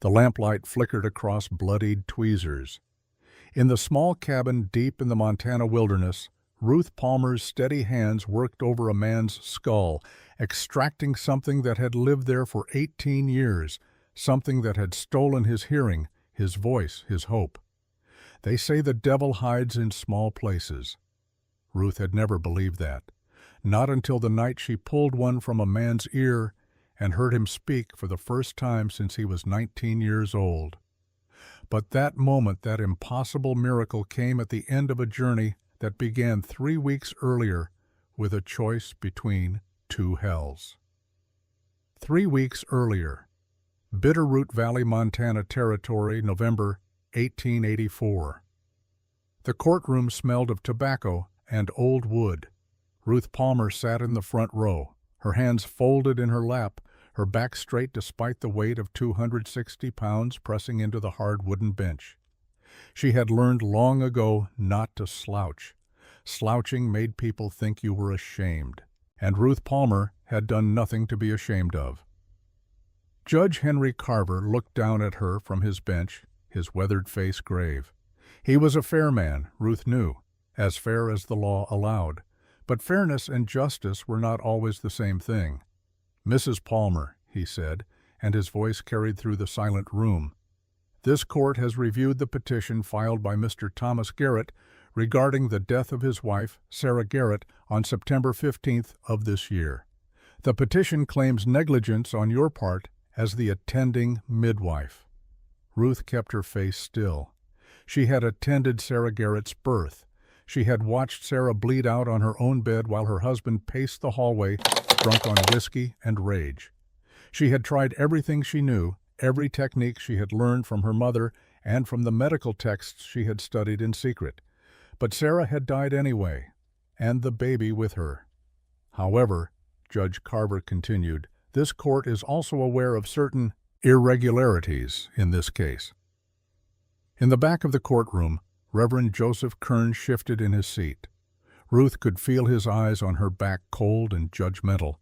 The lamplight flickered across bloodied tweezers. In the small cabin deep in the Montana wilderness, Ruth Palmer's steady hands worked over a man's skull, extracting something that had lived there for 18 years, something that had stolen his hearing, his voice, his hope. They say the devil hides in small places. Ruth had never believed that, not until the night she pulled one from a man's ear and heard him speak for the first time since he was 19 years old. But that moment, that impossible miracle, came at the end of a journey that began 3 weeks earlier with a choice between two hells. 3 weeks earlier, Bitterroot Valley, Montana Territory, November 1884. The courtroom smelled of tobacco and old wood. Ruth Palmer sat in the front row, her hands folded in her lap, her back straight despite the weight of 260 pounds pressing into the hard wooden bench. She had learned long ago not to slouch. Slouching made people think you were ashamed, and Ruth Palmer had done nothing to be ashamed of. Judge Henry Carver looked down at her from his bench, his weathered face grave. He was a fair man, Ruth knew, as fair as the law allowed, but fairness and justice were not always the same thing. "Mrs. Palmer," he said, and his voice carried through the silent room, "this court has reviewed the petition filed by Mr. Thomas Garrett regarding the death of his wife, Sarah Garrett, on September 15th of this year. The petition claims negligence on your part as the attending midwife." Ruth kept her face still. She had attended Sarah Garrett's birth. She had watched Sarah bleed out on her own bed while her husband paced the hallway, drunk on whiskey and rage. She had tried everything she knew, every technique she had learned from her mother and from the medical texts she had studied in secret. But Sarah had died anyway, and the baby with her. However, Judge Carver continued, this court is also aware of certain irregularities in this case. In the back of the courtroom, Reverend Joseph Kern shifted in his seat. Ruth could feel his eyes on her back, cold and judgmental.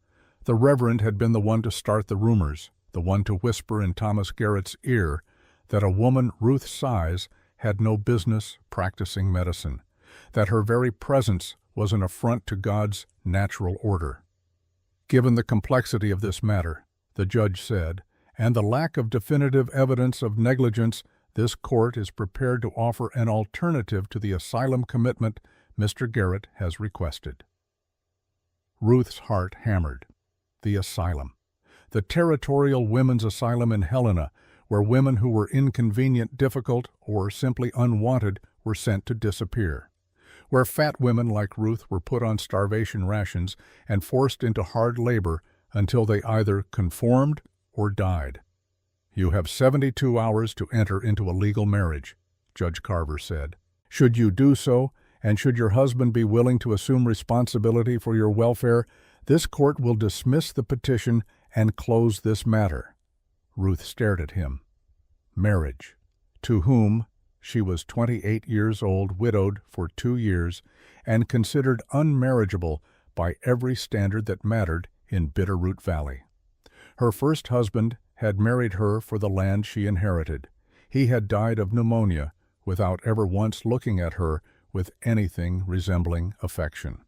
The Reverend had been the one to start the rumors, the one to whisper in Thomas Garrett's ear that a woman Ruth's size had no business practicing medicine, that her very presence was an affront to God's natural order. Given the complexity of this matter, the judge said, and the lack of definitive evidence of negligence, this court is prepared to offer an alternative to the asylum commitment Mr. Garrett has requested. Ruth's heart hammered. The asylum. The Territorial Women's Asylum in Helena, where women who were inconvenient, difficult, or simply unwanted were sent to disappear. Where fat women like Ruth were put on starvation rations and forced into hard labor until they either conformed or died. "You have 72 hours to enter into a legal marriage," Judge Carver said. "Should you do so, and should your husband be willing to assume responsibility for your welfare, this court will dismiss the petition and close this matter." Ruth stared at him. Marriage. To whom? She was 28 years old, widowed for 2 years, and considered unmarriageable by every standard that mattered in Bitterroot Valley. Her first husband had married her for the land she inherited. He had died of pneumonia without ever once looking at her with anything resembling affection.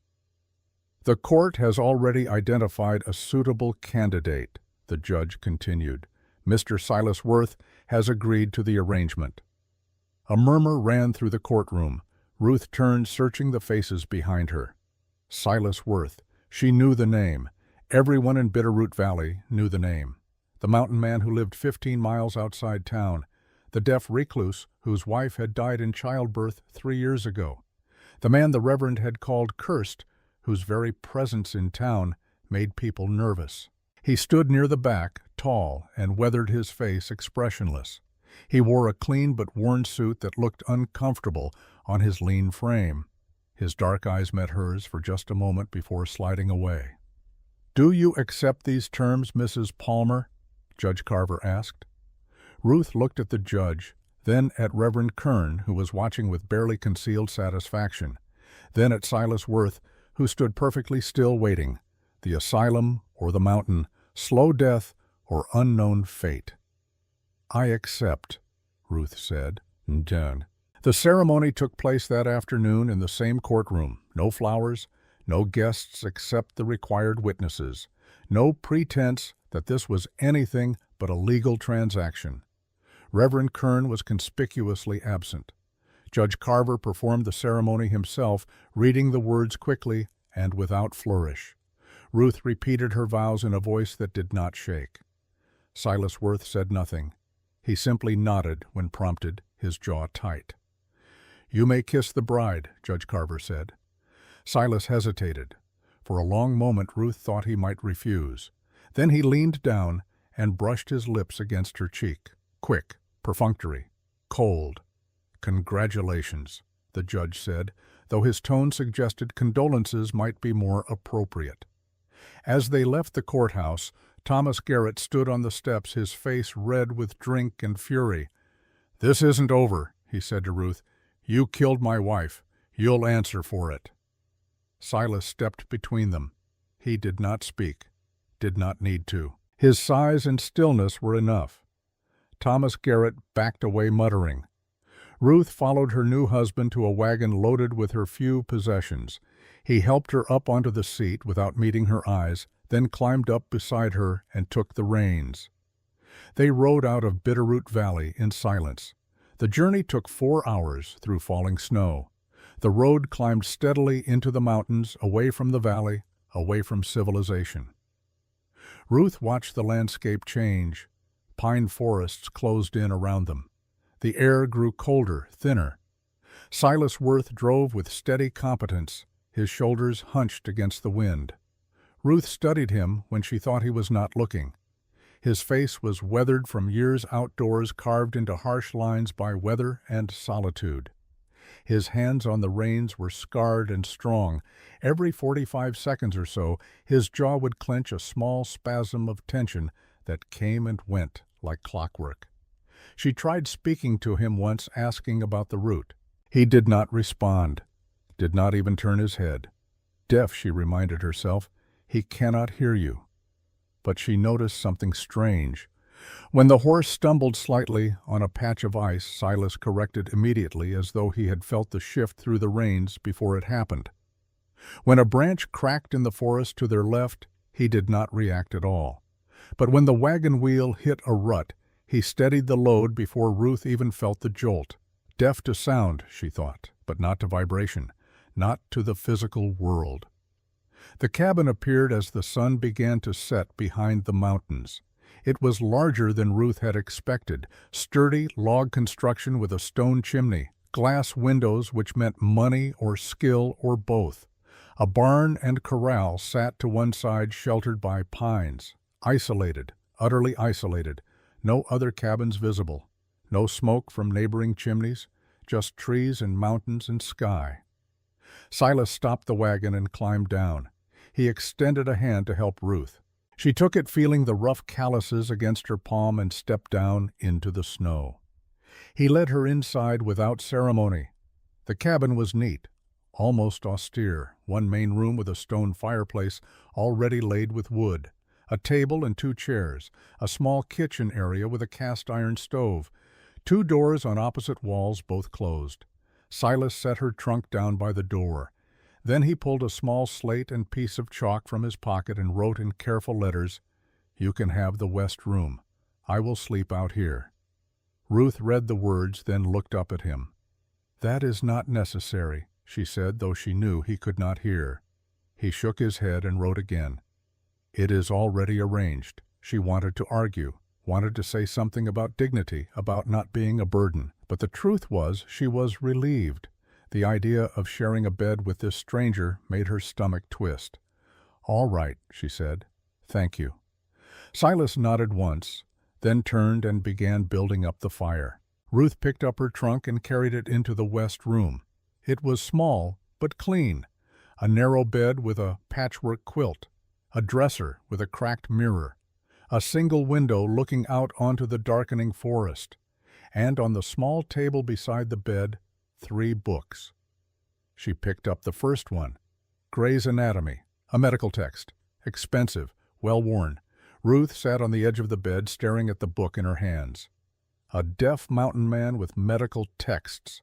"The court has already identified a suitable candidate," the judge continued. "Mr. Silas Worth has agreed to the arrangement." A murmur ran through the courtroom. Ruth turned, searching the faces behind her. Silas Worth. She knew the name. Everyone in Bitterroot Valley knew the name. The mountain man who lived 15 miles outside town. The deaf recluse whose wife had died in childbirth 3 years ago. The man the Reverend had called cursed, whose very presence in town made people nervous. He stood near the back, tall, and weathered, his face expressionless. He wore a clean but worn suit that looked uncomfortable on his lean frame. His dark eyes met hers for just a moment before sliding away. "Do you accept these terms, Mrs. Palmer?" Judge Carver asked. Ruth looked at the judge, then at Reverend Kern, who was watching with barely concealed satisfaction, then at Silas Worth, who stood perfectly still waiting. The asylum or the mountain, slow death or unknown fate. "I accept," Ruth said. Done. The ceremony took place that afternoon in the same courtroom. No flowers, no guests except the required witnesses. No pretense that this was anything but a legal transaction. Reverend Kern was conspicuously absent. Judge Carver performed the ceremony himself, reading the words quickly and without flourish. Ruth repeated her vows in a voice that did not shake. Silas Worth said nothing. He simply nodded when prompted, his jaw tight. "You may kiss the bride," Judge Carver said. Silas hesitated. For a long moment Ruth thought he might refuse. Then he leaned down and brushed his lips against her cheek. Quick, perfunctory, cold. "Congratulations," the judge said, though his tone suggested condolences might be more appropriate. As they left the courthouse, Thomas Garrett stood on the steps, his face red with drink and fury. "This isn't over," he said to Ruth. "You killed my wife. You'll answer for it." Silas stepped between them. He did not speak, did not need to. His size and stillness were enough. Thomas Garrett backed away muttering. Ruth followed her new husband to a wagon loaded with her few possessions. He helped her up onto the seat without meeting her eyes, then climbed up beside her and took the reins. They rode out of Bitterroot Valley in silence. The journey took 4 hours through falling snow. The road climbed steadily into the mountains, away from the valley, away from civilization. Ruth watched the landscape change. Pine forests closed in around them. The air grew colder, thinner. Silas Worth drove with steady competence, his shoulders hunched against the wind. Ruth studied him when she thought he was not looking. His face was weathered from years outdoors, carved into harsh lines by weather and solitude. His hands on the reins were scarred and strong. Every 45 seconds or so, his jaw would clench a small spasm of tension that came and went like clockwork. She tried speaking to him once, asking about the route. He did not respond, did not even turn his head. Deaf, she reminded herself. He cannot hear you. But she noticed something strange. When the horse stumbled slightly on a patch of ice, Silas corrected immediately, as though he had felt the shift through the reins before it happened. When a branch cracked in the forest to their left, he did not react at all. But when the wagon wheel hit a rut, he steadied the load before Ruth even felt the jolt. Deaf to sound, she thought, but not to vibration, not to the physical world. The cabin appeared as the sun began to set behind the mountains. It was larger than Ruth had expected, sturdy log construction with a stone chimney, glass windows which meant money or skill or both. A barn and corral sat to one side, sheltered by pines. Isolated, utterly isolated, no other cabins visible, no smoke from neighboring chimneys, just trees and mountains and sky. Silas stopped the wagon and climbed down. He extended a hand to help Ruth. She took it, feeling the rough calluses against her palm, and stepped down into the snow. He led her inside without ceremony. The cabin was neat, almost austere, one main room with a stone fireplace already laid with wood, a table and 2 chairs, a small kitchen area with a cast-iron stove, 2 doors on opposite walls, both closed. Silas set her trunk down by the door. Then he pulled a small slate and piece of chalk from his pocket and wrote in careful letters, "You can have the west room. I will sleep out here." Ruth read the words, then looked up at him. "That is not necessary," she said, though she knew he could not hear. He shook his head and wrote again. "It is already arranged." She wanted to argue, wanted to say something about dignity, about not being a burden, but the truth was she was relieved. The idea of sharing a bed with this stranger made her stomach twist. "All right," she said. "Thank you." Silas nodded once, then turned and began building up the fire. Ruth picked up her trunk and carried it into the west room. It was small, but clean. A narrow bed with a patchwork quilt, a dresser with a cracked mirror, a single window looking out onto the darkening forest, and on the small table beside the bed, 3 books. She picked up the first one, Gray's Anatomy, a medical text, expensive, well-worn. Ruth sat on the edge of the bed, staring at the book in her hands. A deaf mountain man with medical texts.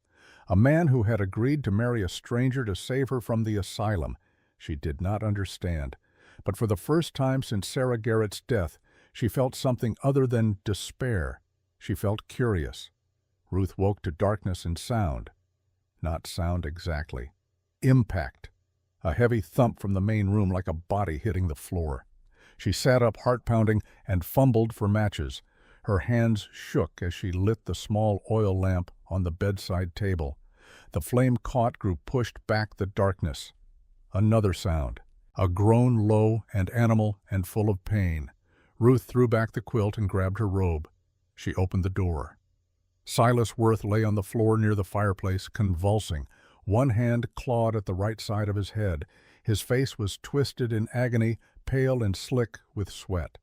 A man who had agreed to marry a stranger to save her from the asylum. She did not understand. But for the first time since Sarah Garrett's death, she felt something other than despair. She felt curious. Ruth woke to darkness and sound. Not sound exactly. Impact. A heavy thump from the main room like a body hitting the floor. She sat up, heart-pounding, and fumbled for matches. Her hands shook as she lit the small oil lamp on the bedside table. The flame caught, pushed back the darkness. Another sound. A groan, low and animal and full of pain. Ruth threw back the quilt and grabbed her robe. She opened the door. Silas Worth lay on the floor near the fireplace, convulsing. One hand clawed at the right side of his head. His face was twisted in agony, pale and slick with sweat.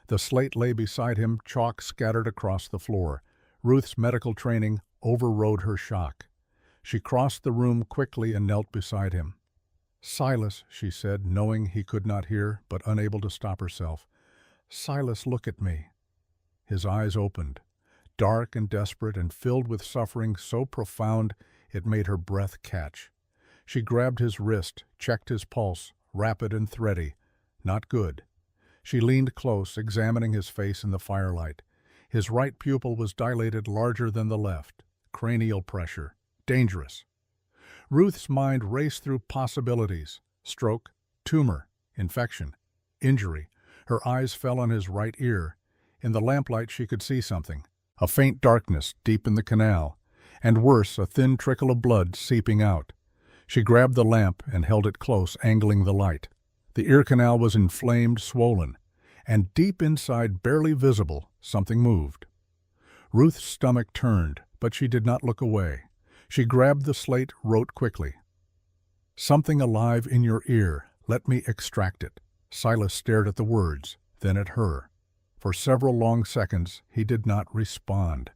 The slate lay beside him, chalk scattered across the floor. Ruth's medical training overrode her shock. She crossed the room quickly and knelt beside him. "Silas," she said, knowing he could not hear, but unable to stop herself. "Silas, look at me." His eyes opened, dark and desperate and filled with suffering so profound it made her breath catch. She grabbed his wrist, checked his pulse, rapid and thready. Not good. She leaned close, examining his face in the firelight. His right pupil was dilated larger than the left. Cranial pressure. Dangerous. Ruth's mind raced through possibilities. Stroke, tumor, infection, injury. Her eyes fell on his right ear. In the lamplight she could see something. A faint darkness deep in the canal, and worse, a thin trickle of blood seeping out. She grabbed the lamp and held it close, angling the light. The ear canal was inflamed, swollen, and deep inside, barely visible, something moved. Ruth's stomach turned, but she did not look away. She grabbed the slate, wrote quickly. "Something alive in your ear. Let me extract it." Silas stared at the words, then at her. For several long seconds he did not respond.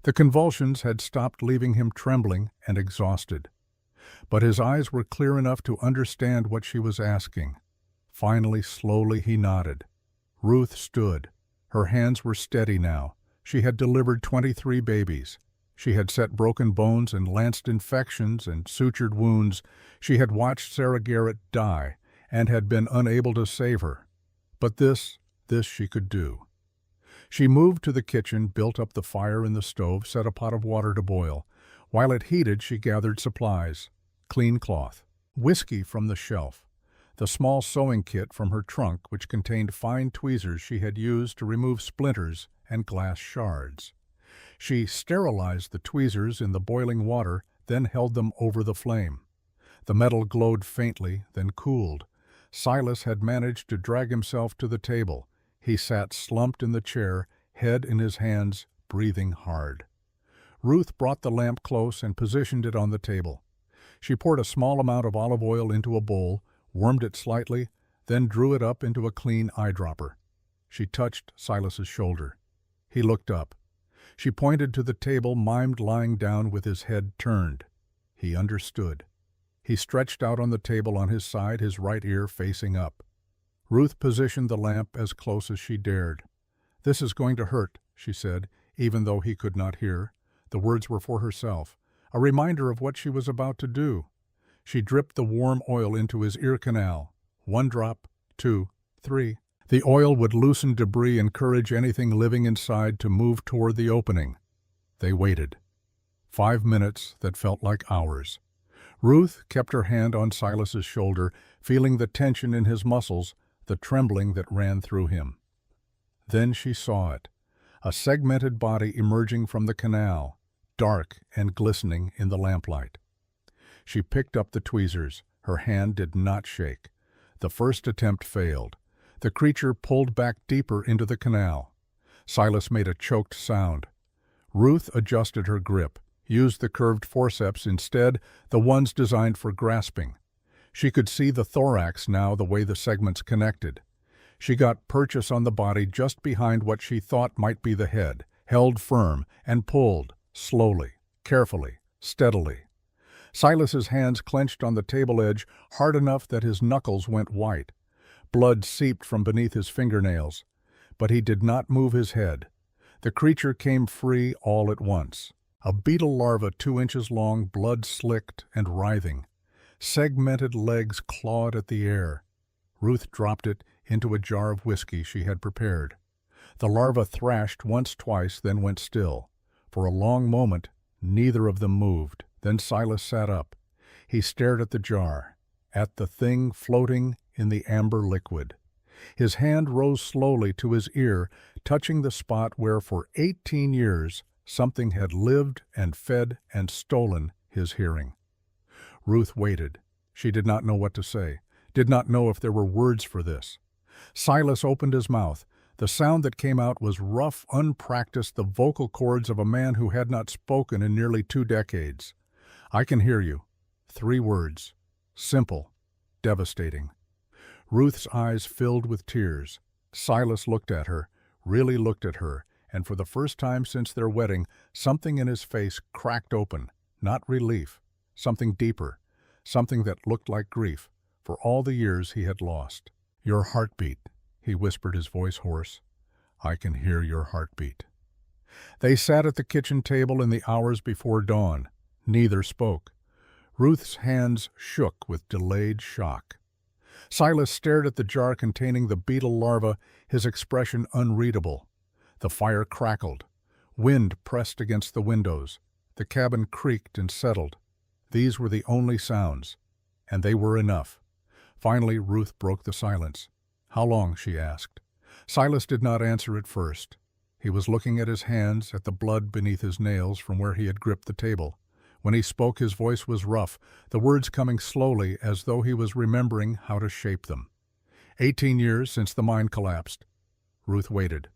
The convulsions had stopped, leaving him trembling and exhausted. But his eyes were clear enough to understand what she was asking. Finally, slowly, he nodded. Ruth stood. Her hands were steady now. She had delivered 23 babies. She had set broken bones and lanced infections and sutured wounds. She had watched Sarah Garrett die and had been unable to save her. But this she could do. She moved to the kitchen, built up the fire in the stove, set a pot of water to boil. While it heated, she gathered supplies. Clean cloth, whiskey from the shelf, the small sewing kit from her trunk which contained fine tweezers she had used to remove splinters and glass shards. She sterilized the tweezers in the boiling water, then held them over the flame. The metal glowed faintly, then cooled. Silas had managed to drag himself to the table. He sat slumped in the chair, head in his hands, breathing hard. Ruth brought the lamp close and positioned it on the table. She poured a small amount of olive oil into a bowl, warmed it slightly, then drew it up into a clean eyedropper. She touched Silas's shoulder. He looked up. She pointed to the table, mimed lying down with his head turned. He understood. He stretched out on the table on his side, his right ear facing up. Ruth positioned the lamp as close as she dared. "This is going to hurt," she said, even though he could not hear. The words were for herself, a reminder of what she was about to do. She dripped the warm oil into his ear canal. 1 drop, 2, 3. The oil would loosen debris, encourage anything living inside to move toward the opening. They waited. 5 minutes that felt like hours. Ruth kept her hand on Silas's shoulder, feeling the tension in his muscles, the trembling that ran through him. Then she saw it, a segmented body emerging from the canal, dark and glistening in the lamplight. She picked up the tweezers. Her hand did not shake. The first attempt failed. The creature pulled back deeper into the canal. Silas made a choked sound. Ruth adjusted her grip, used the curved forceps instead, the ones designed for grasping. She could see the thorax now, the way the segments connected. She got purchase on the body just behind what she thought might be the head, held firm, and pulled, slowly, carefully, steadily. Silas's hands clenched on the table edge, hard enough that his knuckles went white. Blood seeped from beneath his fingernails. But he did not move his head. The creature came free all at once. A beetle larva 2 inches long, blood slicked and writhing. Segmented legs clawed at the air. Ruth dropped it into a jar of whiskey she had prepared. The larva thrashed once, twice, then went still. For a long moment, neither of them moved. Then Silas sat up. He stared at the jar, at the thing floating in the amber liquid. His hand rose slowly to his ear, touching the spot where for 18 years something had lived and fed and stolen his hearing. Ruth waited. She did not know what to say, did not know if there were words for this. Silas opened his mouth. The sound that came out was rough, unpracticed, the vocal cords of a man who had not spoken in nearly 2 decades. "I can hear you." 3 words. Simple. Devastating. Ruth's eyes filled with tears. Silas looked at her, really looked at her, and for the first time since their wedding, something in his face cracked open. Not relief. Something deeper. Something that looked like grief for all the years he had lost. "Your heartbeat," he whispered, his voice hoarse. "I can hear your heartbeat." They sat at the kitchen table in the hours before dawn. Neither spoke. Ruth's hands shook with delayed shock. Silas stared at the jar containing the beetle larva, his expression unreadable. The fire crackled. Wind pressed against the windows. The cabin creaked and settled. These were the only sounds, and they were enough. Finally, Ruth broke the silence. "How long?" she asked. Silas did not answer at first. He was looking at his hands, at the blood beneath his nails from where he had gripped the table. When he spoke, his voice was rough, the words coming slowly as though he was remembering how to shape them. 18 years since the mine collapsed." Ruth waited.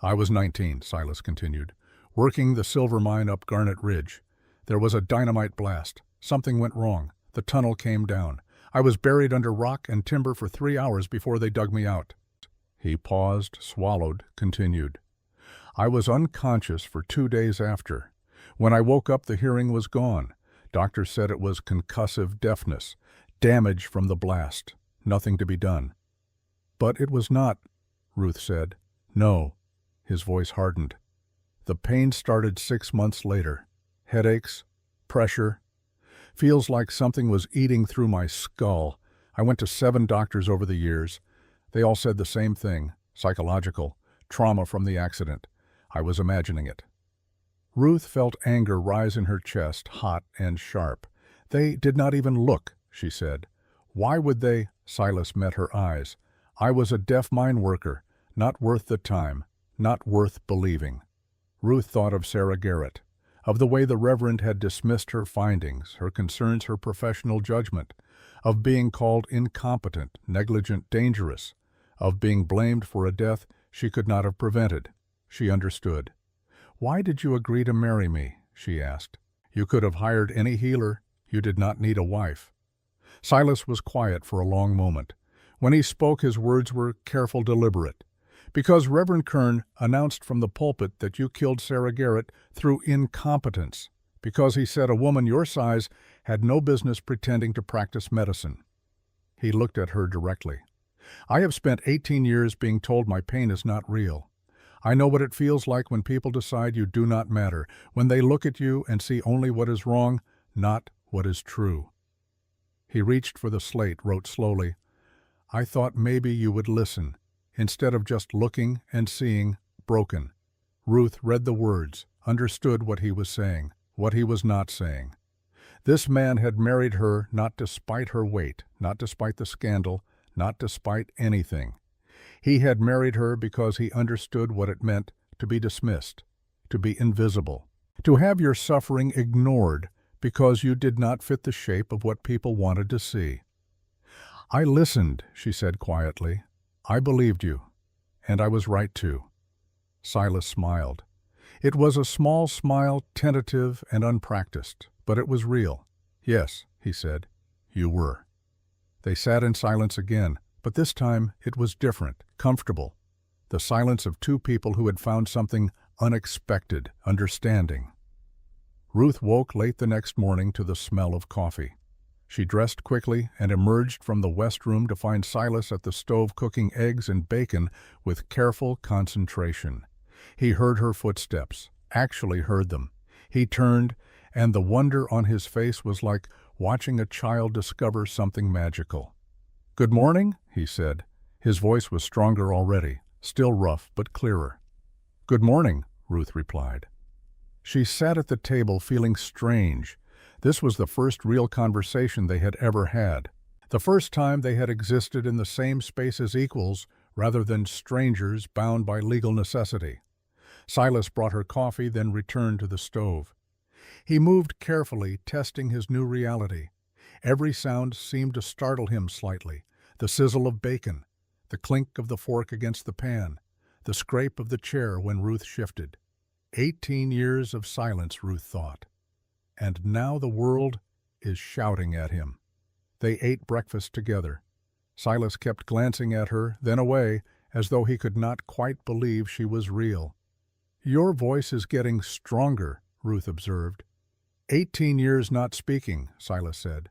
"I was 19, Silas continued, "working the silver mine up Garnet Ridge. There was a dynamite blast. Something went wrong. The tunnel came down. I was buried under rock and timber for 3 hours before they dug me out." He paused, swallowed, continued. "I was unconscious for 2 days after. When I woke up, the hearing was gone. Doctors said it was concussive deafness, damage from the blast, nothing to be done." "But it was not," Ruth said. "No." His voice hardened. "The pain started 6 months later. Headaches, pressure. Feels like something was eating through my skull. I went to 7 doctors over the years. They all said the same thing, psychological, trauma from the accident. I was imagining it." Ruth felt anger rise in her chest, hot and sharp. "They did not even look," she said. "Why would they?" Silas met her eyes. "I was a deaf mine worker, not worth the time, not worth believing." Ruth thought of Sarah Garrett, of the way the Reverend had dismissed her findings, her concerns, her professional judgment, of being called incompetent, negligent, dangerous, of being blamed for a death she could not have prevented. She understood. "Why did you agree to marry me?" she asked. "You could have hired any healer. You did not need a wife." Silas was quiet for a long moment. When he spoke, his words were careful, deliberate. "Because Reverend Kern announced from the pulpit that you killed Sarah Garrett through incompetence. Because he said a woman your size had no business pretending to practice medicine." He looked at her directly. "I have spent 18 years being told my pain is not real. I know what it feels like when people decide you do not matter, when they look at you and see only what is wrong, not what is true." He reached for the slate, wrote slowly, "I thought maybe you would listen, instead of just looking and seeing, broken." Ruth read the words, understood what he was saying, what he was not saying. This man had married her not despite her weight, not despite the scandal, not despite anything. He had married her because he understood what it meant to be dismissed, to be invisible, to have your suffering ignored because you did not fit the shape of what people wanted to see. "I listened," she said quietly. "I believed you, and I was right to." Silas smiled. It was a small smile, tentative and unpracticed, but it was real. "Yes," he said, "you were." They sat in silence again, but this time it was different, comfortable. The silence of 2 people who had found something unexpected, understanding. Ruth woke late the next morning to the smell of coffee. She dressed quickly and emerged from the west room to find Silas at the stove cooking eggs and bacon with careful concentration. He heard her footsteps, actually heard them. He turned, and the wonder on his face was like watching a child discover something magical. "Good morning," he said. His voice was stronger already, still rough but clearer. "Good morning," Ruth replied. She sat at the table feeling strange. This was the first real conversation they had ever had. The first time they had existed in the same space as equals rather than strangers bound by legal necessity. Silas brought her coffee, then returned to the stove. He moved carefully, testing his new reality. Every sound seemed to startle him slightly. The sizzle of bacon, the clink of the fork against the pan, the scrape of the chair when Ruth shifted. 18 years of silence, Ruth thought. And now the world is shouting at him. They ate breakfast together. Silas kept glancing at her, then away, as though he could not quite believe she was real. "Your voice is getting stronger," Ruth observed. 18 years not speaking," Silas said.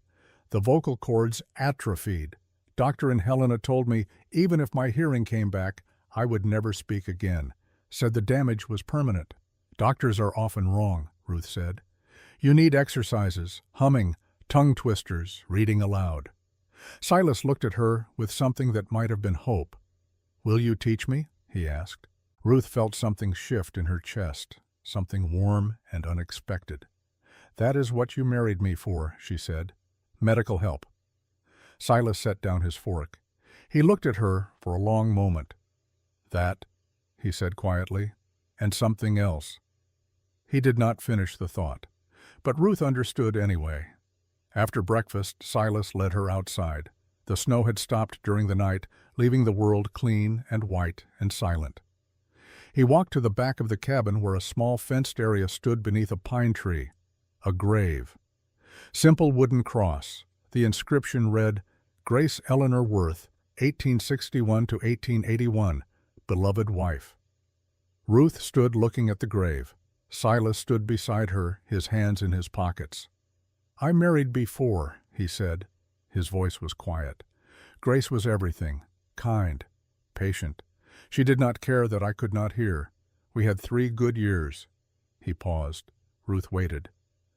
"The vocal cords atrophied. Doctor and Helena told me even if my hearing came back, I would never speak again. Said the damage was permanent." "Doctors are often wrong," Ruth said. "You need exercises, humming, tongue twisters, reading aloud." Silas looked at her with something that might have been hope. "Will you teach me?" he asked. Ruth felt something shift in her chest, something warm and unexpected. "That is what you married me for," she said. "Medical help." Silas set down his fork. He looked at her for a long moment. "That," he said quietly, "and something else." He did not finish the thought, but Ruth understood anyway. After breakfast, Silas led her outside. The snow had stopped during the night, leaving the world clean and white and silent. He walked to the back of the cabin where a small fenced area stood beneath a pine tree. A grave. Simple wooden cross. The inscription read, "Grace Eleanor Worth, 1861 to 1881, beloved wife." Ruth stood looking at the grave. Silas stood beside her, his hands in his pockets. "I married before," he said. His voice was quiet. "Grace was everything, kind, patient. She did not care that I could not hear. We had 3 good years." He paused. Ruth waited.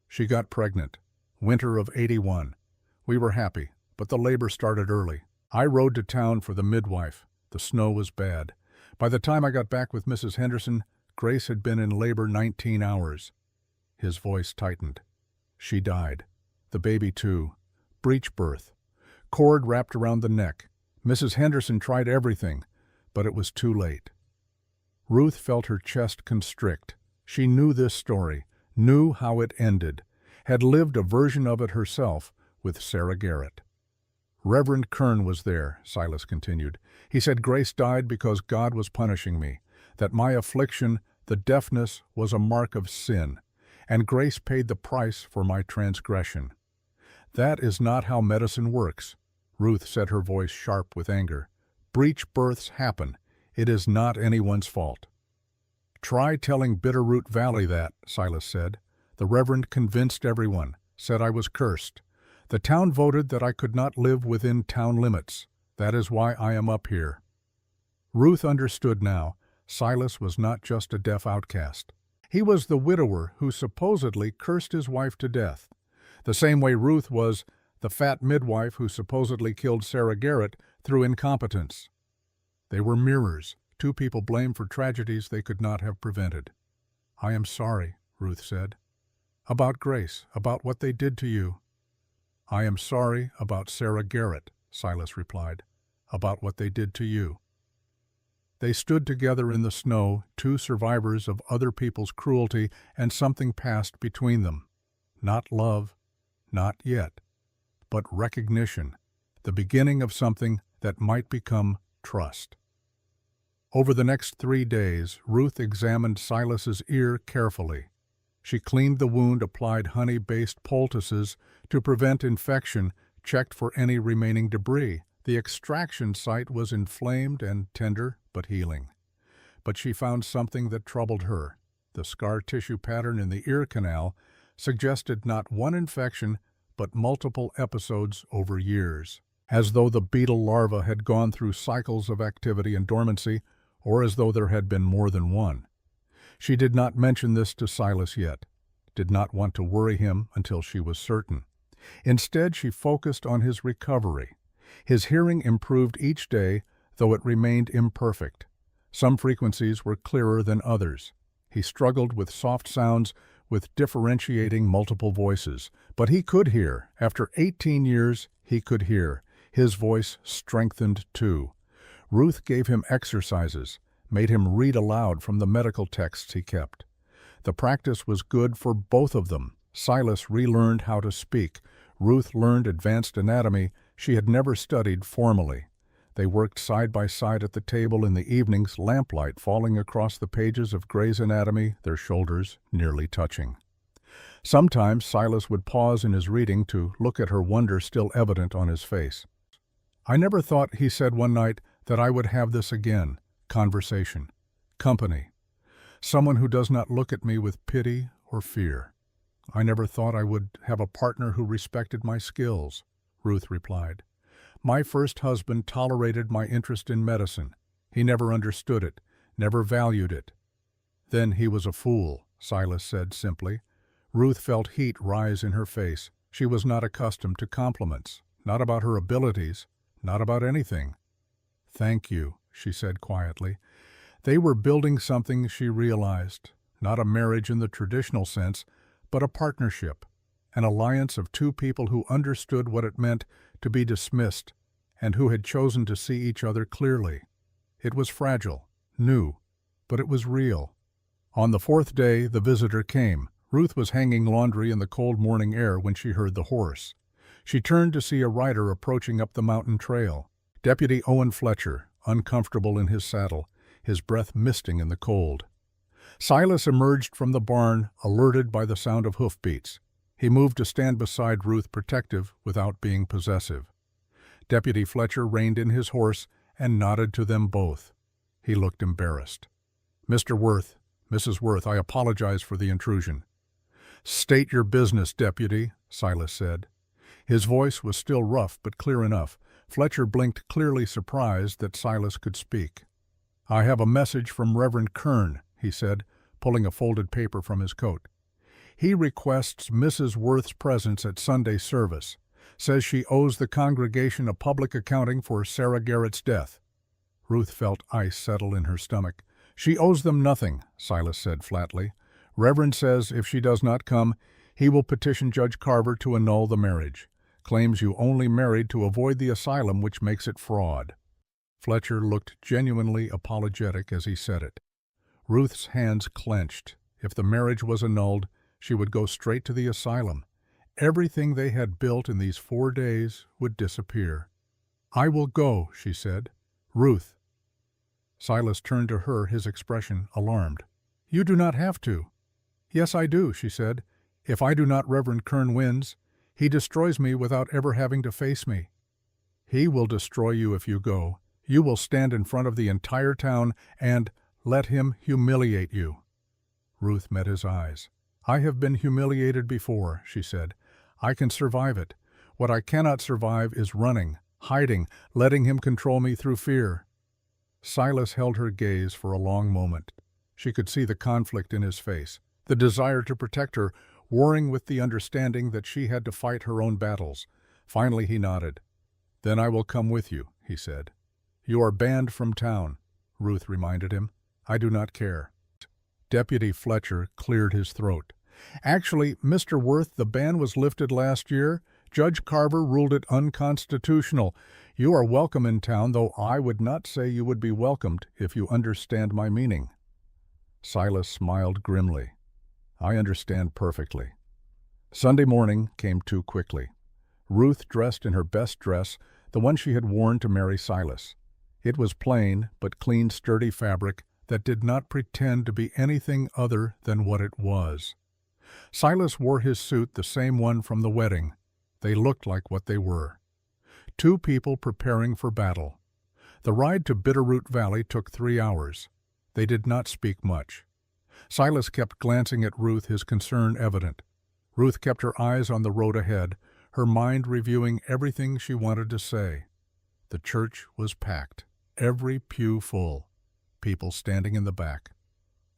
"She got pregnant. Winter of 81. We were happy, but the labor started early. I rode to town for the midwife. The snow was bad. By the time I got back with Mrs. Henderson, Grace had been in labor 19 hours. His voice tightened. She died. The baby, too. Breech birth. Cord wrapped around the neck. Mrs. Henderson tried everything, but it was too late." Ruth felt her chest constrict. She knew this story, knew how it ended, had lived a version of it herself with Sarah Garrett. "Reverend Kern was there," Silas continued. "He said Grace died because God was punishing me, that my affliction, the deafness, was a mark of sin, and Grace paid the price for my transgression. That is not how medicine works." Ruth said, her voice sharp with anger. "Breech births happen. It is not anyone's fault." "Try telling Bitterroot Valley that," Silas said. "The Reverend convinced everyone, said I was cursed. The town voted that I could not live within town limits. That is why I am up here." Ruth understood now. Silas was not just a deaf outcast. He was the widower who supposedly cursed his wife to death, the same way Ruth was the fat midwife who supposedly killed Sarah Garrett through incompetence. They were mirrors, 2 people blamed for tragedies they could not have prevented. "I am sorry," Ruth said. "About Grace, about what they did to you." "I am sorry about Sarah Garrett," Silas replied, "about what they did to you." They stood together in the snow, 2 survivors of other people's cruelty, and something passed between them. Not love, not yet, but recognition, the beginning of something that might become trust. Over the next 3 days, Ruth examined Silas's ear carefully. She cleaned the wound, applied honey-based poultices to prevent infection, checked for any remaining debris. The extraction site was inflamed and tender, but healing. But she found something that troubled her. The scar tissue pattern in the ear canal suggested not one infection, but multiple episodes over years, as though the beetle larva had gone through cycles of activity and dormancy, or as though there had been more than one. She did not mention this to Silas yet, did not want to worry him until she was certain. Instead, she focused on his recovery. His hearing improved each day, though it remained imperfect. Some frequencies were clearer than others. He struggled with soft sounds, with differentiating multiple voices. But he could hear. After 18 years, he could hear. His voice strengthened too. Ruth gave him exercises, made him read aloud from the medical texts he kept. The practice was good for both of them. Silas relearned how to speak. Ruth learned advanced anatomy she had never studied formally. They worked side by side at the table in the evenings, lamplight falling across the pages of Gray's Anatomy, their shoulders nearly touching. Sometimes Silas would pause in his reading to look at her wonder still evident on his face. "I never thought," he said one night, "that I would have this again. Conversation. Company. Someone who does not look at me with pity or fear. I never thought I would have a partner who respected my skills," Ruth replied. "My first husband tolerated my interest in medicine. He never understood it, never valued it." "Then he was a fool," Silas said simply. Ruth felt heat rise in her face. She was not accustomed to compliments, not about her abilities, not about anything. "Thank you," she said quietly. They were building something, she realized, not a marriage in the traditional sense, but a partnership, an alliance of two people who understood what it meant to be dismissed and who had chosen to see each other clearly. It was fragile, new, but it was real. On the fourth day, the visitor came. Ruth was hanging laundry in the cold morning air when she heard the horse. She turned to see a rider approaching up the mountain trail. Deputy Owen Fletcher, uncomfortable in his saddle, his breath misting in the cold. Silas emerged from the barn, alerted by the sound of hoofbeats. He moved to stand beside Ruth, protective without being possessive. Deputy Fletcher reined in his horse and nodded to them both. He looked embarrassed. "Mr. Worth, Mrs. Worth, I apologize for the intrusion." "State your business, Deputy," Silas said. His voice was still rough but clear enough. Fletcher blinked, clearly surprised that Silas could speak. "I have a message from Reverend Kern," he said, pulling a folded paper from his coat. "He requests Mrs. Worth's presence at Sunday service. Says she owes the congregation a public accounting for Sarah Garrett's death." Ruth felt ice settle in her stomach. "She owes them nothing," Silas said flatly. "Reverend says if she does not come, he will petition Judge Carver to annul the marriage. Claims you only married to avoid the asylum, which makes it fraud." Fletcher looked genuinely apologetic as he said it. Ruth's hands clenched. If the marriage was annulled, she would go straight to the asylum. Everything they had built in these 4 days would disappear. "I will go," she said. "Ruth." Silas turned to her, his expression alarmed. "You do not have to." "Yes, I do," she said. "If I do not, Reverend Kern wins. He destroys me without ever having to face me." "He will destroy you if you go. You will stand in front of the entire town and let him humiliate you." Ruth met his eyes. "I have been humiliated before," she said. "I can survive it. What I cannot survive is running, hiding, letting him control me through fear." Silas held her gaze for a long moment. She could see the conflict in his face, the desire to protect her, warring with the understanding that she had to fight her own battles. Finally he nodded. "Then I will come with you," he said. "You are banned from town," Ruth reminded him. "I do not care." Deputy Fletcher cleared his throat. "Actually, Mr. Worth, the ban was lifted last year. Judge Carver ruled it unconstitutional. You are welcome in town, though I would not say you would be welcomed if you understand my meaning." Silas smiled grimly. "I understand perfectly." Sunday morning came too quickly. Ruth dressed in her best dress, the one she had worn to marry Silas. It was plain, but clean, sturdy fabric that did not pretend to be anything other than what it was. Silas wore his suit, the same one from the wedding. They looked like what they were. Two people preparing for battle. The ride to Bitterroot Valley took 3 hours. They did not speak much. Silas kept glancing at Ruth, his concern evident. Ruth kept her eyes on the road ahead, her mind reviewing everything she wanted to say. The church was packed, every pew full, people standing in the back.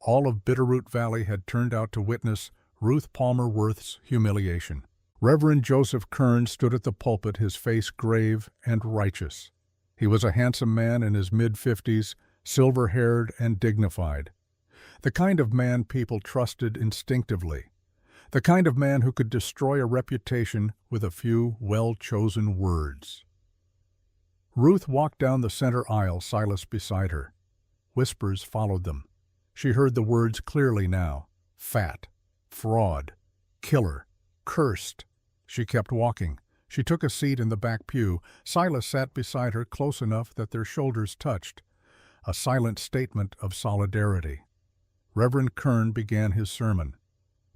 All of Bitterroot Valley had turned out to witness Ruth Palmer Worth's humiliation. Reverend Joseph Kern stood at the pulpit, his face grave and righteous. He was a handsome man in his mid-50s, silver-haired and dignified. The kind of man people trusted instinctively. The kind of man who could destroy a reputation with a few well-chosen words. Ruth walked down the center aisle, Silas beside her. Whispers followed them. She heard the words clearly now. Fat, fraud, killer, cursed. She kept walking. She took a seat in the back pew. Silas sat beside her close enough that their shoulders touched. A silent statement of solidarity. Reverend Kern began his sermon.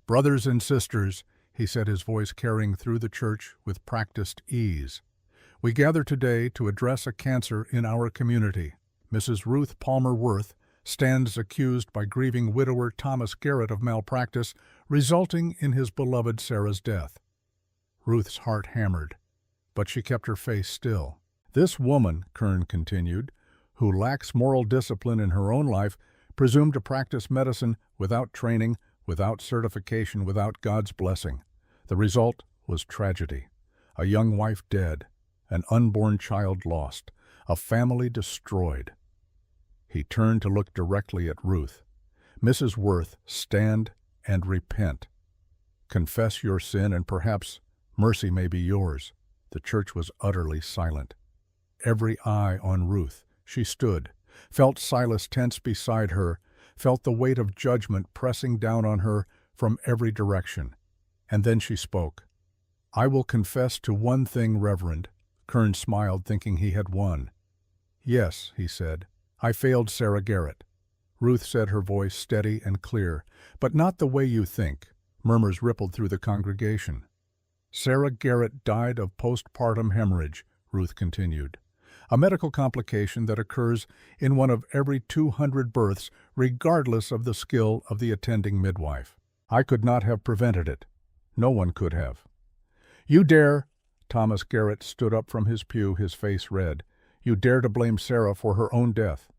"Brothers and sisters," he said, his voice carrying through the church with practiced ease, "we gather today to address a cancer in our community. Mrs. Ruth Palmer Worth stands accused by grieving widower Thomas Garrett of malpractice, resulting in his beloved Sarah's death." Ruth's heart hammered, but she kept her face still. "This woman," Kern continued, "who lacks moral discipline in her own life, presumed to practice medicine without training, without certification, without God's blessing. The result was tragedy. A young wife dead, an unborn child lost, a family destroyed." He turned to look directly at Ruth. "Mrs. Worth, stand and repent. Confess your sin and perhaps mercy may be yours." The church was utterly silent. Every eye on Ruth. She stood, felt Silas tense beside her, felt the weight of judgment pressing down on her from every direction. And then she spoke. "I will confess to one thing, Reverend." Kern smiled, thinking he had won. "Yes," he said, "I failed Sarah Garrett." Ruth said, her voice steady and clear. "But not the way you think." Murmurs rippled through the congregation. "Sarah Garrett died of postpartum hemorrhage," Ruth continued. "A medical complication that occurs in one of every 200 births, regardless of the skill of the attending midwife. I could not have prevented it. No one could have." "You dare!" Thomas Garrett stood up from his pew, his face red. "You dare to blame Sarah for her own death."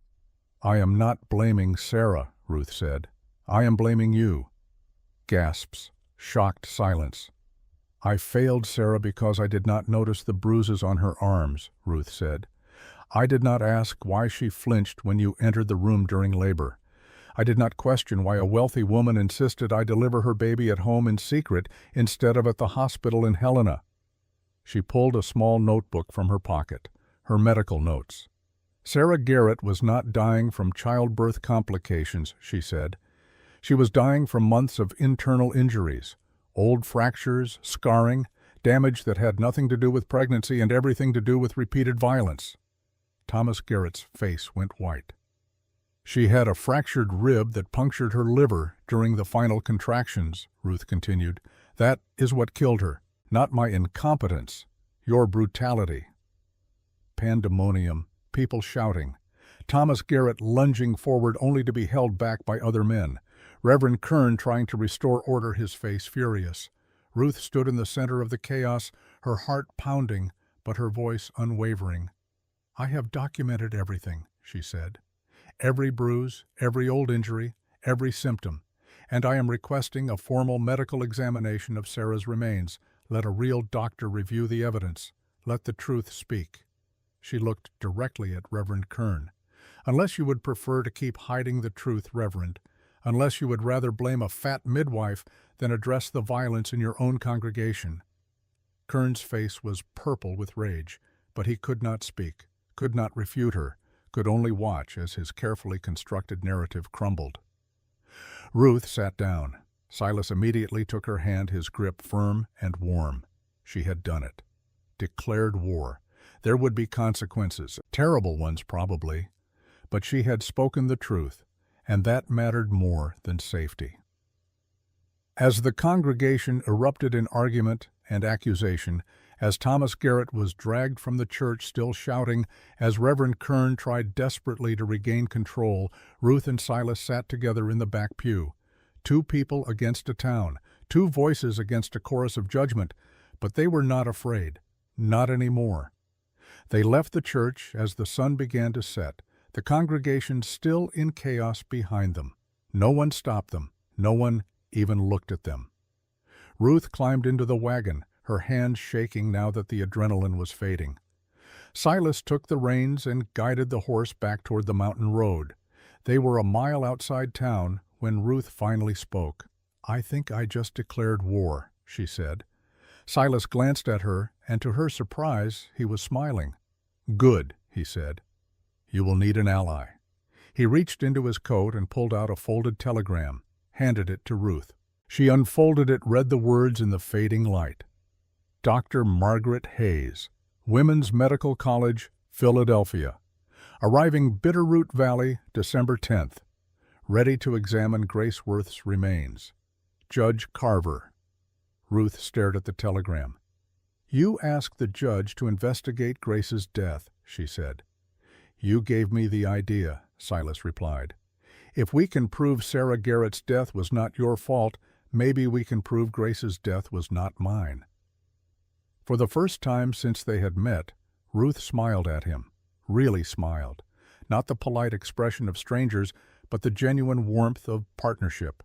"I am not blaming Sarah," Ruth said. "I am blaming you." Gasps, shocked silence. "I failed Sarah because I did not notice the bruises on her arms," Ruth said. "I did not ask why she flinched when you entered the room during labor. I did not question why a wealthy woman insisted I deliver her baby at home in secret instead of at the hospital in Helena." She pulled a small notebook from her pocket, her medical notes. "Sarah Garrett was not dying from childbirth complications," she said. "She was dying from months of internal injuries, old fractures, scarring, damage that had nothing to do with pregnancy and everything to do with repeated violence." Thomas Garrett's face went white. "She had a fractured rib that punctured her liver during the final contractions," Ruth continued. "That is what killed her. Not my incompetence, your brutality." Pandemonium, people shouting. Thomas Garrett lunging forward only to be held back by other men. Reverend Kern trying to restore order, his face furious. Ruth stood in the center of the chaos, her heart pounding, but her voice unwavering. "I have documented everything," she said. "Every bruise, every old injury, every symptom. And I am requesting a formal medical examination of Sarah's remains. Let a real doctor review the evidence. Let the truth speak." She looked directly at Reverend Kern. "Unless you would prefer to keep hiding the truth, Reverend, unless you would rather blame a fat midwife than address the violence in your own congregation." Kern's face was purple with rage, but he could not speak, could not refute her, could only watch as his carefully constructed narrative crumbled. Ruth sat down. Silas immediately took her hand, his grip firm and warm. She had done it. Declared war. There would be consequences, terrible ones probably, but she had spoken the truth, and that mattered more than safety. As the congregation erupted in argument and accusation, as Thomas Garrett was dragged from the church still shouting, as Reverend Kern tried desperately to regain control, Ruth and Silas sat together in the back pew. Two people against a town, two voices against a chorus of judgment, but they were not afraid, not anymore. They left the church as the sun began to set, the congregation still in chaos behind them. No one stopped them. No one even looked at them. Ruth climbed into the wagon, her hands shaking now that the adrenaline was fading. Silas took the reins and guided the horse back toward the mountain road. They were a mile outside town when Ruth finally spoke. "I think I just declared war," she said. Silas glanced at her, and to her surprise, he was smiling. "Good," he said. "You will need an ally." He reached into his coat and pulled out a folded telegram, handed it to Ruth. She unfolded it, read the words in the fading light. Dr. Margaret Hayes, Women's Medical College, Philadelphia. Arriving Bitterroot Valley, December 10th. Ready to examine Grace Worth's remains. Judge Carver. Ruth stared at the telegram. "You asked the judge to investigate Grace's death," she said. "You gave me the idea," Silas replied. "If we can prove Sarah Garrett's death was not your fault, maybe we can prove Grace's death was not mine." For the first time since they had met, Ruth smiled at him, really smiled. Not the polite expression of strangers, but the genuine warmth of partnership.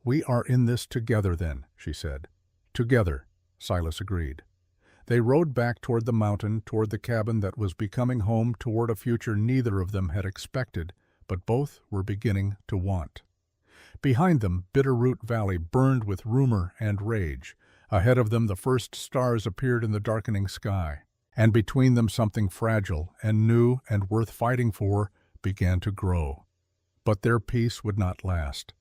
"We are in this together then," she said. "Together," Silas agreed. They rode back toward the mountain, toward the cabin that was becoming home, toward a future neither of them had expected, but both were beginning to want. Behind them, Bitterroot Valley burned with rumor and rage. Ahead of them, the first stars appeared in the darkening sky. And between them, something fragile and new and worth fighting for began to grow. But their peace would not last.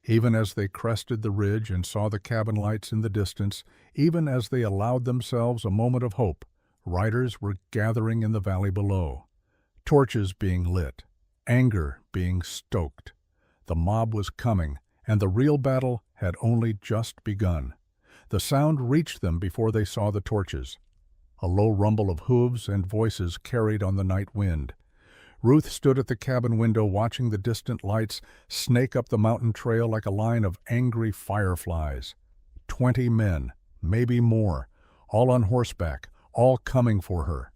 Even as they crested the ridge and saw the cabin lights in the distance, even as they allowed themselves a moment of hope, riders were gathering in the valley below. Torches being lit, anger being stoked. The mob was coming, and the real battle had only just begun. The sound reached them before they saw the torches. A low rumble of hooves and voices carried on the night wind. Ruth stood at the cabin window watching the distant lights snake up the mountain trail like a line of angry fireflies. 20 men, maybe more, all on horseback, all coming for her.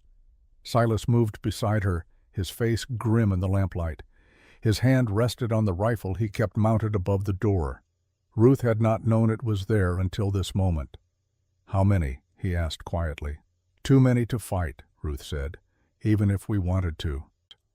Silas moved beside her, his face grim in the lamplight. His hand rested on the rifle he kept mounted above the door. Ruth had not known it was there until this moment. "How many?" he asked quietly. "Too many to fight," Ruth said, "even if we wanted to."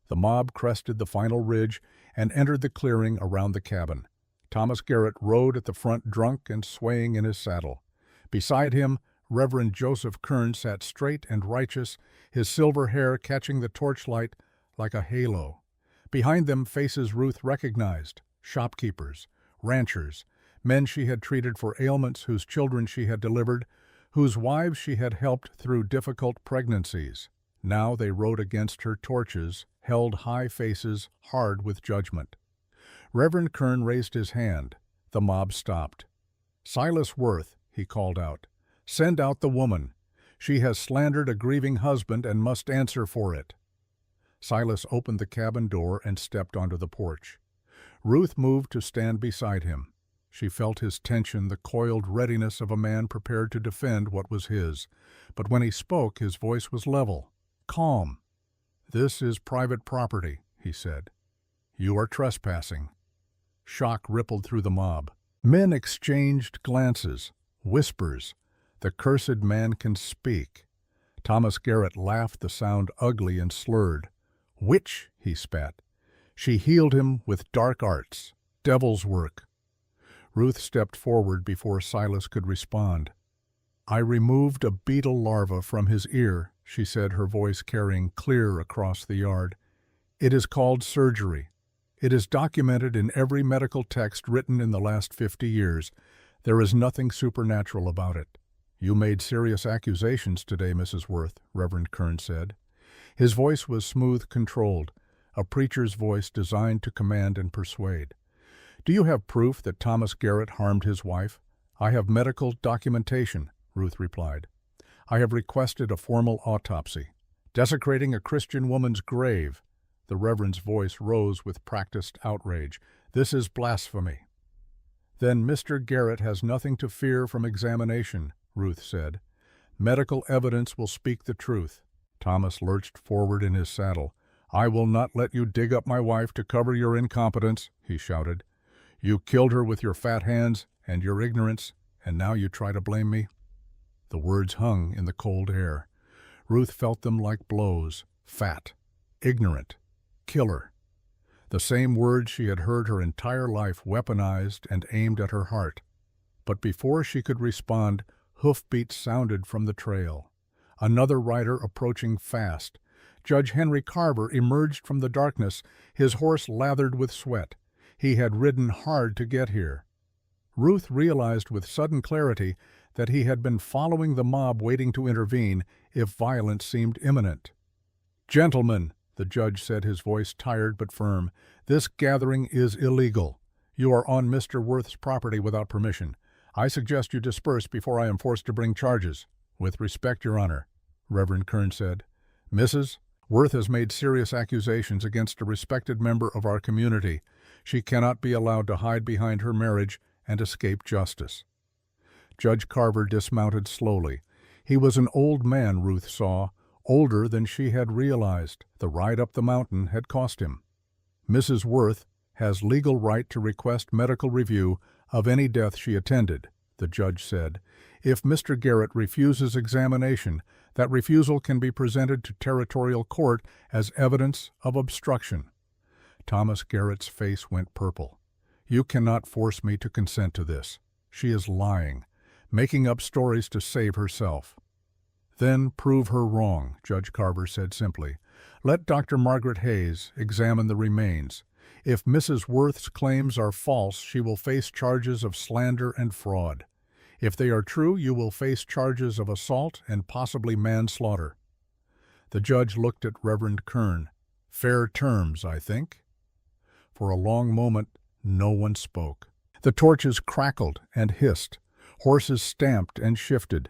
The mob crested the final ridge and entered the clearing around the cabin. Thomas Garrett rode at the front, drunk and swaying in his saddle. Beside him, Reverend Joseph Kern sat straight and righteous, his silver hair catching the torchlight like a halo. Behind them, faces Ruth recognized: shopkeepers, ranchers, men she had treated for ailments, whose children she had delivered, whose wives she had helped through difficult pregnancies. Now they rode against her torches, held high faces, hard with judgment. Reverend Kern raised his hand. The mob stopped. "Silas Worth," he called out, "send out the woman. She has slandered a grieving husband and must answer for it." Silas opened the cabin door and stepped onto the porch. Ruth moved to stand beside him. She felt his tension, the coiled readiness of a man prepared to defend what was his. But when he spoke, his voice was level, calm. "This is private property," he said. "You are trespassing." Shock rippled through the mob. Men exchanged glances, whispers. The cursed man can speak. Thomas Garrett laughed, the sound ugly and slurred. "Witch," he spat. "She healed him with dark arts, devil's work." Ruth stepped forward before Silas could respond. "I removed a beetle larva from his ear," she said, her voice carrying clear across the yard. "It is called surgery. It is documented in every medical text written in the last 50 years. There is nothing supernatural about it." "You made serious accusations today, Mrs. Worth," Reverend Kern said. His voice was smooth, controlled, a preacher's voice designed to command and persuade. "Do you have proof that Thomas Garrett harmed his wife?" "I have medical documentation," Ruth replied. "I have requested a formal autopsy." "Desecrating a Christian woman's grave." The Reverend's voice rose with practiced outrage. "This is blasphemy." "Then Mr. Garrett has nothing to fear from examination," Ruth said. "Medical evidence will speak the truth." Thomas lurched forward in his saddle. "I will not let you dig up my wife to cover your incompetence," he shouted. You killed her with your fat hands and your ignorance, and now you try to blame me?" The words hung in the cold air. Ruth felt them like blows. Fat, ignorant, killer. The same words she had heard her entire life weaponized and aimed at her heart. But before she could respond, hoofbeats sounded from the trail. Another rider approaching fast. Judge Henry Carver emerged from the darkness, his horse lathered with sweat. He had ridden hard to get here. Ruth realized with sudden clarity that he had been following the mob waiting to intervene if violence seemed imminent. "Gentlemen," the judge said, his voice tired but firm, "this gathering is illegal. You are on Mr. Worth's property without permission. I suggest you disperse before I am forced to bring charges." "With respect, Your Honor," Reverend Kern said. "Mrs. Worth has made serious accusations against a respected member of our community. She cannot be allowed to hide behind her marriage and escape justice." Judge Carver dismounted slowly. He was an old man, Ruth saw, older than she had realized. The ride up the mountain had cost him. "Mrs. Worth has legal right to request medical review of any death she attended," the judge said. "If Mr. Garrett refuses examination, that refusal can be presented to territorial court as evidence of obstruction." Thomas Garrett's face went purple. "You cannot force me to consent to this. She is lying, making up stories to save herself." "Then prove her wrong," Judge Carver said simply. "Let Dr. Margaret Hayes examine the remains. If Mrs. Worth's claims are false, she will face charges of slander and fraud. If they are true, you will face charges of assault and possibly manslaughter." The judge looked at Reverend Kern. "Fair terms, I think." For a long moment, no one spoke. The torches crackled and hissed. Horses stamped and shifted.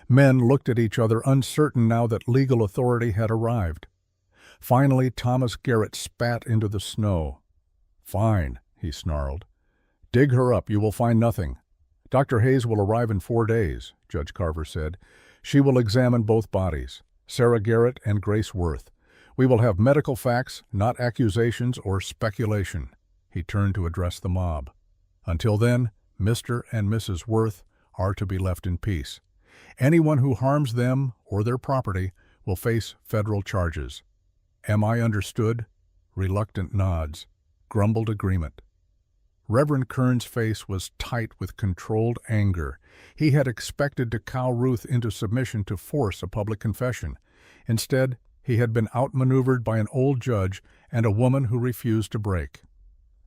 Men looked at each other, uncertain now that legal authority had arrived. Finally, Thomas Garrett spat into the snow. "Fine," he snarled. "Dig her up. You will find nothing." "Dr. Hayes will arrive in 4 days," Judge Carver said. "She will examine both bodies, Sarah Garrett and Grace Worth. We will have medical facts, not accusations or speculation." He turned to address the mob. "Until then, Mr. and Mrs. Worth are to be left in peace. Anyone who harms them or their property will face federal charges. Am I understood?" Reluctant nods. Grumbled agreement. Reverend Kern's face was tight with controlled anger. He had expected to cow Ruth into submission to force a public confession. Instead, he had been outmaneuvered by an old judge and a woman who refused to break.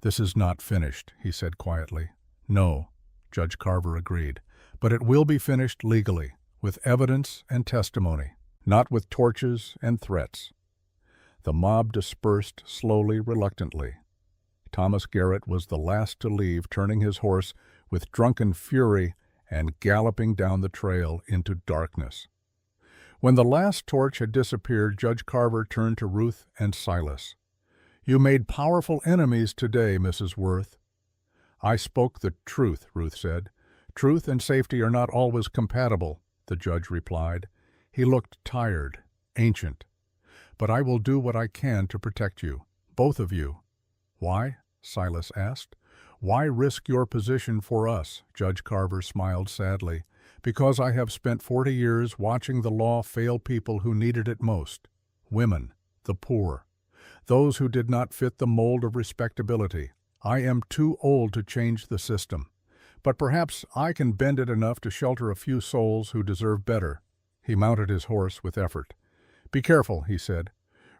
"This is not finished," he said quietly. "No," Judge Carver agreed, "but it will be finished legally, with evidence and testimony, not with torches and threats." The mob dispersed slowly, reluctantly. Thomas Garrett was the last to leave, turning his horse with drunken fury and galloping down the trail into darkness. When the last torch had disappeared, Judge Carver turned to Ruth and Silas. "You made powerful enemies today, Mrs. Worth." "I spoke the truth," Ruth said. "Truth and safety are not always compatible," the judge replied. He looked tired, ancient. "But I will do what I can to protect you, both of you." "Why?" Silas asked. "Why risk your position for us?" Judge Carver smiled sadly. "Because I have spent 40 years watching the law fail people who needed it most. Women, the poor, those who did not fit the mold of respectability. I am too old to change the system. But perhaps I can bend it enough to shelter a few souls who deserve better." He mounted his horse with effort. "Be careful," he said.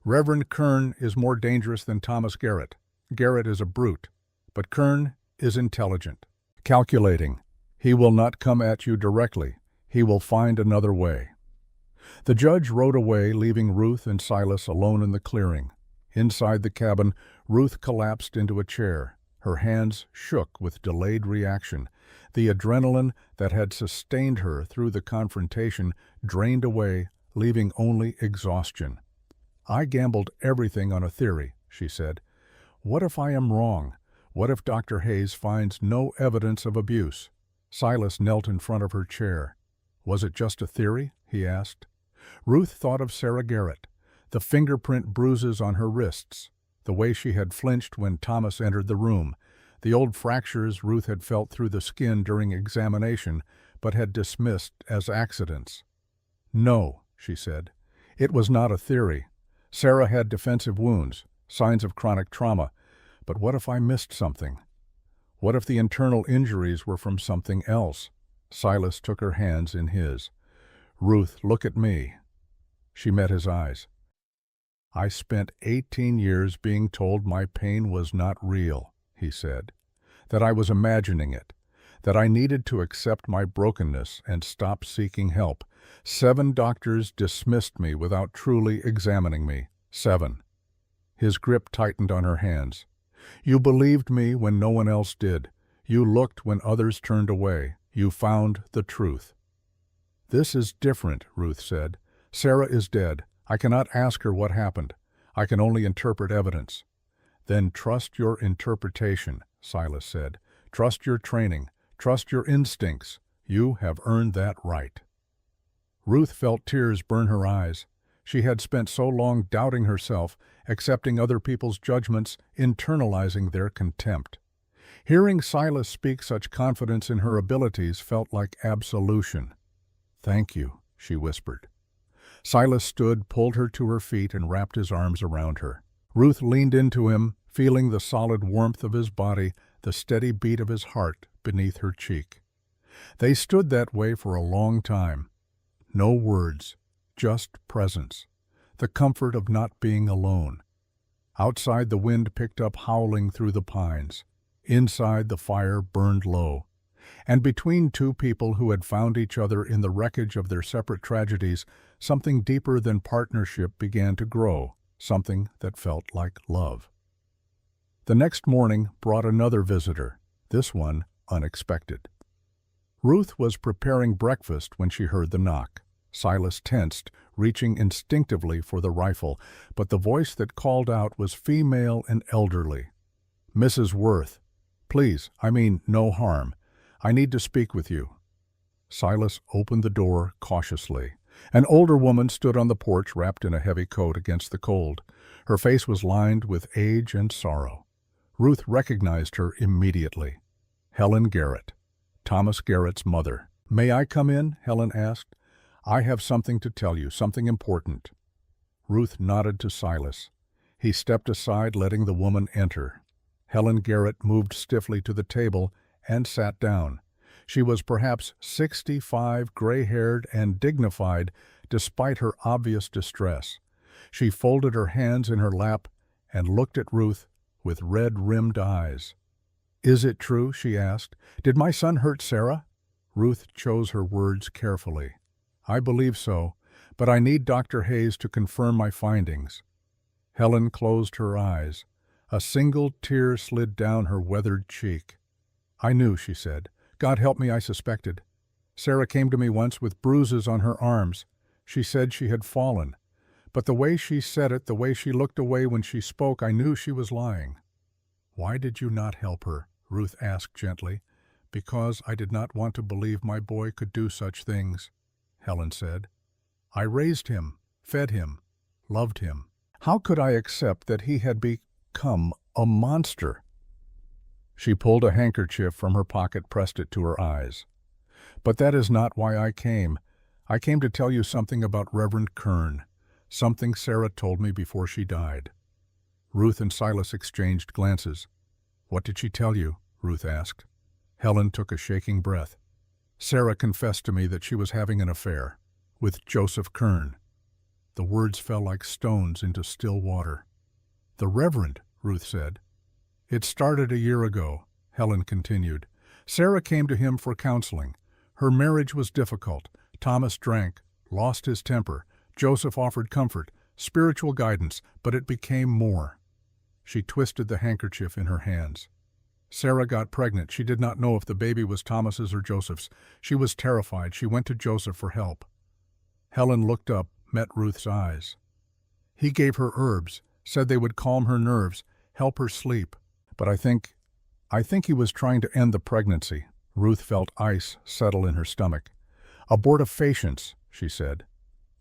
"Reverend Kern is more dangerous than Thomas Garrett. Garrett is a brute, but Kern is intelligent, calculating. He will not come at you directly. He will find another way." The judge rode away, leaving Ruth and Silas alone in the clearing. Inside the cabin, Ruth collapsed into a chair. Her hands shook with delayed reaction. The adrenaline that had sustained her through the confrontation drained away, leaving only exhaustion. "I gambled everything on a theory," she said. "What if I am wrong? What if Dr. Hayes finds no evidence of abuse?" Silas knelt in front of her chair. "Was it just a theory?" he asked. Ruth thought of Sarah Garrett, the fingerprint bruises on her wrists, the way she had flinched when Thomas entered the room, The old fractures Ruth had felt through the skin during examination, but had dismissed as accidents. "No," she said. "It was not a theory. Sarah had defensive wounds, signs of chronic trauma. But what if I missed something? What if the internal injuries were from something else?" Silas took her hands in his. "Ruth, look at me." She met his eyes. "I spent 18 years being told my pain was not real," he said, "that I was imagining it, that I needed to accept my brokenness and stop seeking help. 7 doctors dismissed me without truly examining me. 7. His grip tightened on her hands. "You believed me when no one else did. You looked when others turned away. You found the truth." "This is different," Ruth said. "Sarah is dead. I cannot ask her what happened. I can only interpret evidence." "Then trust your interpretation," Silas said. "Trust your training. Trust your instincts. You have earned that right." Ruth felt tears burn her eyes. She had spent so long doubting herself, accepting other people's judgments, internalizing their contempt. Hearing Silas speak such confidence in her abilities felt like absolution. "Thank you," she whispered. Silas stood, pulled her to her feet, and wrapped his arms around her. Ruth leaned into him, feeling the solid warmth of his body, the steady beat of his heart beneath her cheek. They stood that way for a long time. No words, just presence, the comfort of not being alone. Outside, the wind picked up howling through the pines. Inside, the fire burned low. And between two people who had found each other in the wreckage of their separate tragedies, something deeper than partnership began to grow, something that felt like love. The next morning brought another visitor, this one unexpected. Ruth was preparing breakfast when she heard the knock. Silas tensed, reaching instinctively for the rifle, but the voice that called out was female and elderly. "Mrs. Worth, please, no harm. I need to speak with you." Silas opened the door cautiously. An older woman stood on the porch wrapped in a heavy coat against the cold. Her face was lined with age and sorrow. Ruth recognized her immediately. Helen Garrett, Thomas Garrett's mother. "May I come in?" Helen asked. "I have something to tell you, something important." Ruth nodded to Silas. He stepped aside, letting the woman enter. Helen Garrett moved stiffly to the table and sat down. She was perhaps 65, gray-haired and dignified, despite her obvious distress. She folded her hands in her lap and looked at Ruth with red-rimmed eyes. "Is it true?" she asked. "Did my son hurt Sarah?" Ruth chose her words carefully. "I believe so, but I need Dr. Hayes to confirm my findings." Helen closed her eyes. A single tear slid down her weathered cheek. "I knew," she said. "God help me, I suspected. Sarah came to me once with bruises on her arms. She said she had fallen. But the way she said it, the way she looked away when she spoke, I knew she was lying." "Why did you not help her?" Ruth asked gently. "Because I did not want to believe my boy could do such things," Helen said. "I raised him, fed him, loved him. How could I accept that he had become a monster?" She pulled a handkerchief from her pocket, pressed it to her eyes. "But that is not why I came. I came to tell you something about Reverend Kern, something Sarah told me before she died." Ruth and Silas exchanged glances. "What did she tell you?" Ruth asked. Helen took a shaking breath. "Sarah confessed to me that she was having an affair with Joseph Kern." The words fell like stones into still water. "The Reverend," Ruth said. "It started a year ago," Helen continued. "Sarah came to him for counseling. Her marriage was difficult. Thomas drank, lost his temper. Joseph offered comfort, spiritual guidance, but it became more." She twisted the handkerchief in her hands. "Sarah got pregnant. She did not know if the baby was Thomas's or Joseph's. She was terrified. She went to Joseph for help." Helen looked up, met Ruth's eyes. "He gave her herbs, said they would calm her nerves, help her sleep. But I think he was trying to end the pregnancy." Ruth felt ice settle in her stomach. "Abortifacients," she said.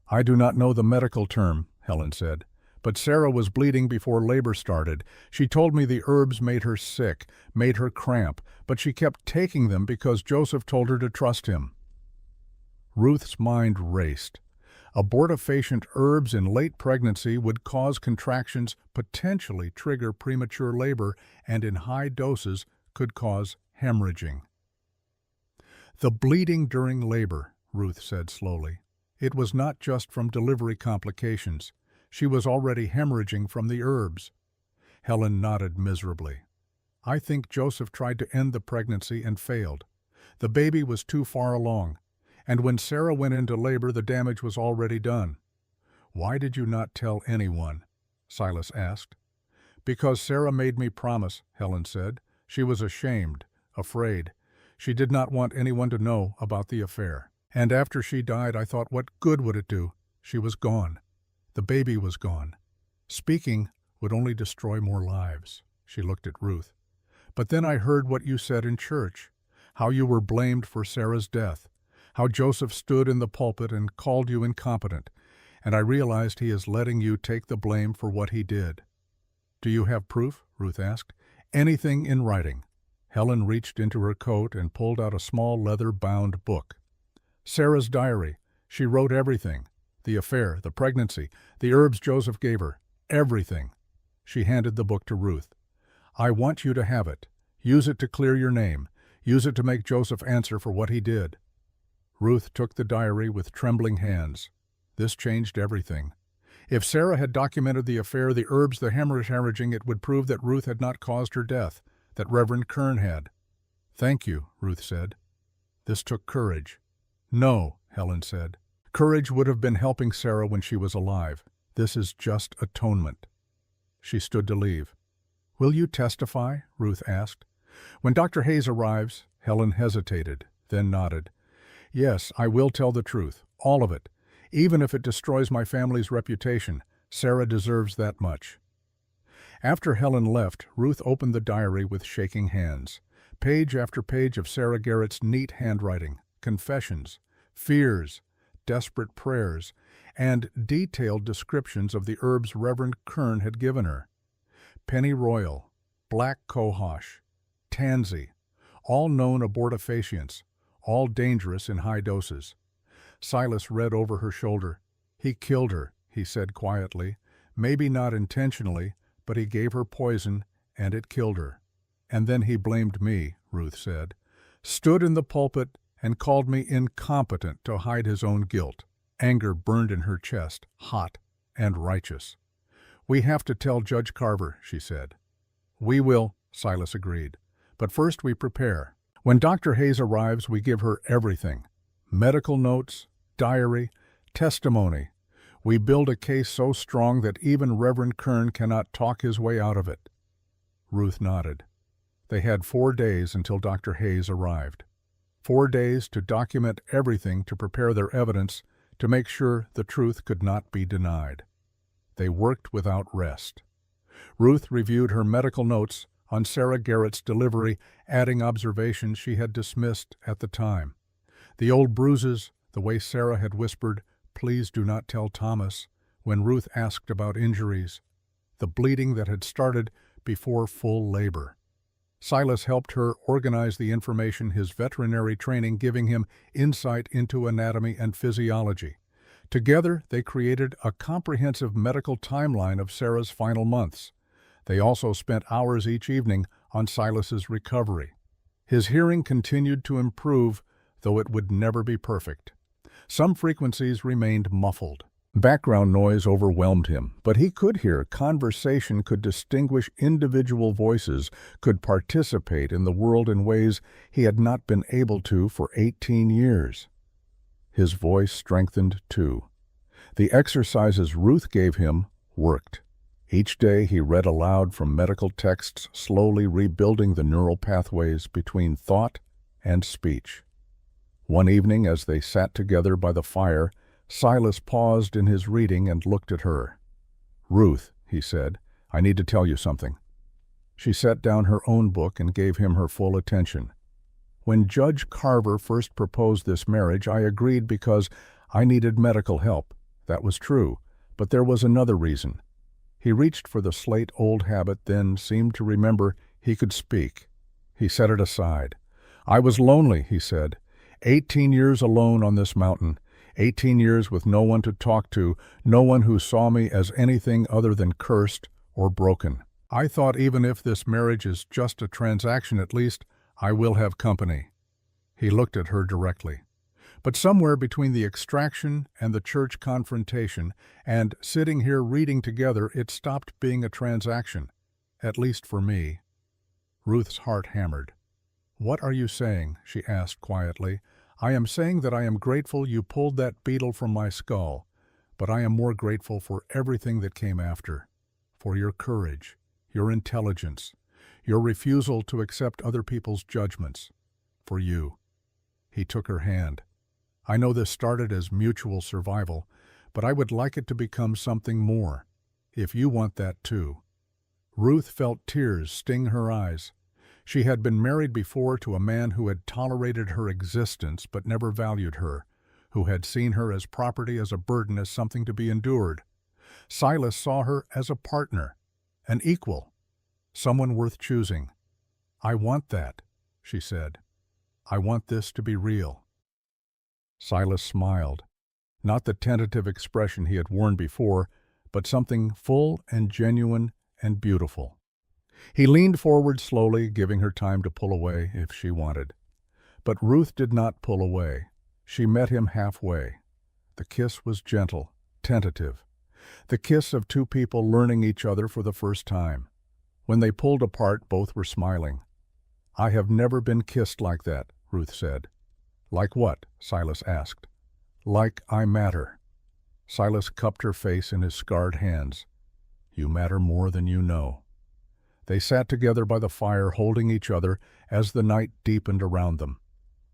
"I do not know the medical term," Helen said, But Sarah was bleeding before labor started. She told me the herbs made her sick, made her cramp, but she kept taking them because Joseph told her to trust him. Ruth's mind raced. Abortifacient herbs in late pregnancy would cause contractions, potentially trigger premature labor, and in high doses could cause hemorrhaging. The bleeding during labor, Ruth said slowly. It was not just from delivery complications. She was already hemorrhaging from the herbs. Helen nodded miserably. I think Joseph tried to end the pregnancy and failed. The baby was too far along, and when Sarah went into labor, the damage was already done. Why did you not tell anyone? Silas asked. Because Sarah made me promise, Helen said. She was ashamed, afraid. She did not want anyone to know about the affair. And after she died, I thought, what good would it do? She was gone. The baby was gone. Speaking would only destroy more lives. She looked at Ruth. But then I heard what you said in church, how you were blamed for Sarah's death, how Joseph stood in the pulpit and called you incompetent, and I realized he is letting you take the blame for what he did. Do you have proof? Ruth asked. Anything in writing. Helen reached into her coat and pulled out a small leather-bound book. Sarah's diary. She wrote everything. The affair, the pregnancy, the herbs Joseph gave her, everything. She handed the book to Ruth. I want you to have it. Use it to clear your name. Use it to make Joseph answer for what he did. Ruth took the diary with trembling hands. This changed everything. If Sarah had documented the affair, the herbs, the hemorrhaging, it would prove that Ruth had not caused her death, that Reverend Kern had. Thank you, Ruth said. This took courage. No, Helen said. Courage would have been helping Sarah when she was alive. This is just atonement. She stood to leave. Will you testify? Ruth asked. When Dr. Hayes arrives, Helen hesitated, then nodded. Yes, I will tell the truth, all of it. Even if it destroys my family's reputation, Sarah deserves that much. After Helen left, Ruth opened the diary with shaking hands. Page after page of Sarah Garrett's neat handwriting, confessions, fears, desperate prayers, and detailed descriptions of the herbs Reverend Kern had given her. Pennyroyal, black cohosh, tansy, all known abortifacients, all dangerous in high doses. Silas read over her shoulder. He killed her, he said quietly. Maybe not intentionally, but he gave her poison, and it killed her. And then he blamed me, Ruth said, stood in the pulpit and called me incompetent to hide his own guilt. Anger burned in her chest, hot and righteous. We have to tell Judge Carver, she said. We will, Silas agreed. But first we prepare. When Dr. Hayes arrives, we give her everything. Medical notes, diary, testimony. We build a case so strong that even Reverend Kern cannot talk his way out of it. Ruth nodded. They had 4 days until Dr. Hayes arrived. 4 days to document everything, to prepare their evidence, to make sure the truth could not be denied. They worked without rest. Ruth reviewed her medical notes on Sarah Garrett's delivery, adding observations she had dismissed at the time. The old bruises, the way Sarah had whispered, "Please do not tell Thomas," when Ruth asked about injuries. The bleeding that had started before full labor. Silas helped her organize the information, his veterinary training giving him insight into anatomy and physiology. Together, they created a comprehensive medical timeline of Sarah's final months. They also spent hours each evening on Silas's recovery. His hearing continued to improve, though it would never be perfect. Some frequencies remained muffled. Background noise overwhelmed him, but he could hear conversation, could distinguish individual voices, could participate in the world in ways he had not been able to for 18 years. His voice strengthened too. The exercises Ruth gave him worked. Each day he read aloud from medical texts, slowly rebuilding the neural pathways between thought and speech. One evening, as they sat together by the fire, Silas paused in his reading and looked at her. "Ruth," he said, "I need to tell you something." She set down her own book and gave him her full attention. "When Judge Carver first proposed this marriage, I agreed because I needed medical help. That was true, but there was another reason. He reached for the slate old habit, then seemed to remember he could speak. He set it aside. "I was lonely," he said. 18 years alone on this mountain. 18 years with no one to talk to, no one who saw me as anything other than cursed or broken. I thought even if this marriage is just a transaction, at least I will have company." He looked at her directly. But somewhere between the extraction and the church confrontation and sitting here reading together, it stopped being a transaction, at least for me. Ruth's heart hammered. "What are you saying?" she asked quietly. "I am saying that I am grateful you pulled that beetle from my skull, but I am more grateful for everything that came after, for your courage, your intelligence, your refusal to accept other people's judgments, for you." He took her hand. "I know this started as mutual survival, but I would like it to become something more, if you want that too." Ruth felt tears sting her eyes. She had been married before to a man who had tolerated her existence but never valued her, who had seen her as property, as a burden, as something to be endured. Silas saw her as a partner, an equal, someone worth choosing. "I want that," she said. "I want this to be real." Silas smiled, not the tentative expression he had worn before, but something full and genuine and beautiful. He leaned forward slowly, giving her time to pull away if she wanted. But Ruth did not pull away. She met him halfway. The kiss was gentle, tentative. The kiss of two people learning each other for the first time. When they pulled apart, both were smiling. "I have never been kissed like that," Ruth said. "Like what?" Silas asked. "Like I matter." Silas cupped her face in his scarred hands. "You matter more than you know." They sat together by the fire, holding each other as the night deepened around them.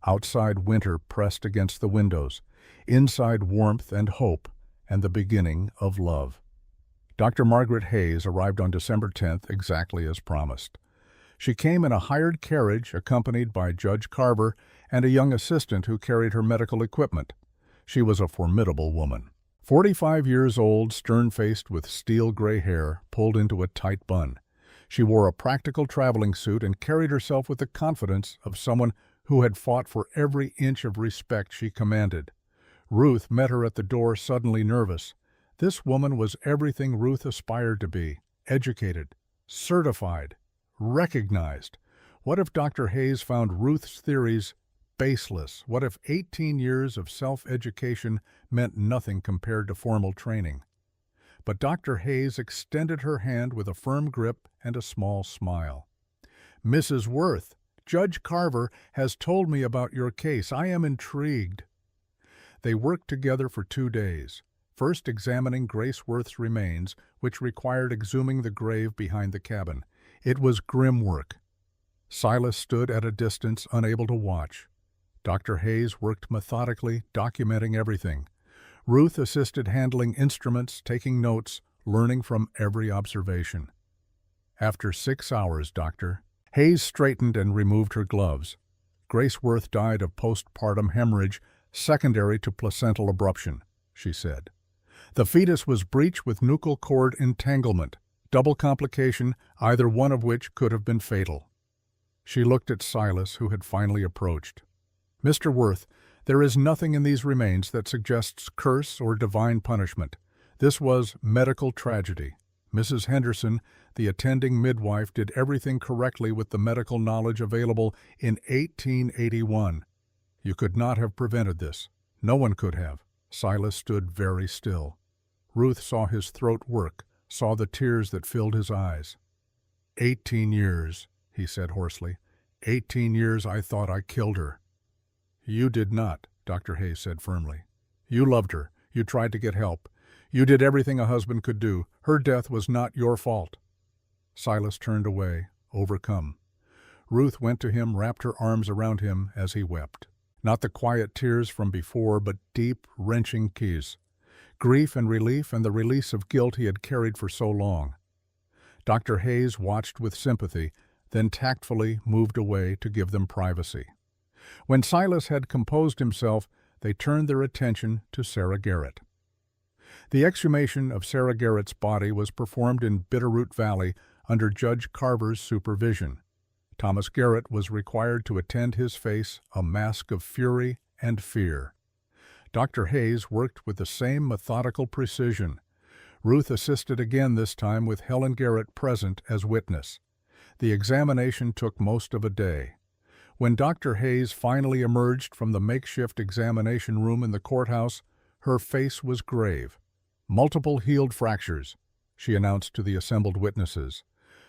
Outside, winter pressed against the windows. Inside, warmth and hope and the beginning of love. Dr. Margaret Hayes arrived on December 10th, exactly as promised. She came in a hired carriage accompanied by Judge Carver and a young assistant who carried her medical equipment. She was a formidable woman. 45 years old, stern-faced with steel-gray hair pulled into a tight bun. She wore a practical traveling suit and carried herself with the confidence of someone who had fought for every inch of respect she commanded. Ruth met her at the door, suddenly nervous. This woman was everything Ruth aspired to be: educated, certified, recognized. What if Dr. Hayes found Ruth's theories baseless? What if 18 years of self-education meant nothing compared to formal training? But Dr. Hayes extended her hand with a firm grip and a small smile. "Mrs. Worth, Judge Carver has told me about your case. I am intrigued." They worked together for 2 days, first examining Grace Worth's remains, which required exhuming the grave behind the cabin. It was grim work. Silas stood at a distance, unable to watch. Dr. Hayes worked methodically, documenting everything. Ruth assisted handling instruments, taking notes, learning from every observation. "After 6 hours, Doctor." Hayes straightened and removed her gloves. "Grace Worth died of postpartum hemorrhage secondary to placental abruption," she said. "The fetus was breached with nuchal cord entanglement, double complication, either one of which could have been fatal." She looked at Silas, who had finally approached. "Mr. Worth, there is nothing in these remains that suggests curse or divine punishment. This was medical tragedy. Mrs. Henderson, the attending midwife, did everything correctly with the medical knowledge available in 1881. You could not have prevented this. No one could have." Silas stood very still. Ruth saw his throat work, saw the tears that filled his eyes. 18 years, he said hoarsely. 18 years I thought I killed her." "You did not," Dr. Hayes said firmly. "You loved her. You tried to get help. You did everything a husband could do. Her death was not your fault." Silas turned away, overcome. Ruth went to him, wrapped her arms around him as he wept. Not the quiet tears from before, but deep, wrenching kisses. Grief and relief and the release of guilt he had carried for so long. Dr. Hayes watched with sympathy, then tactfully moved away to give them privacy. When Silas had composed himself, they turned their attention to Sarah Garrett. The exhumation of Sarah Garrett's body was performed in Bitterroot Valley under Judge Carver's supervision. Thomas Garrett was required to attend his face a mask of fury and fear. Dr. Hayes worked with the same methodical precision. Ruth assisted again, this time with Helen Garrett present as witness. The examination took most of a day. When Dr. Hayes finally emerged from the makeshift examination room in the courthouse, her face was grave. "Multiple healed fractures," she announced to the assembled witnesses.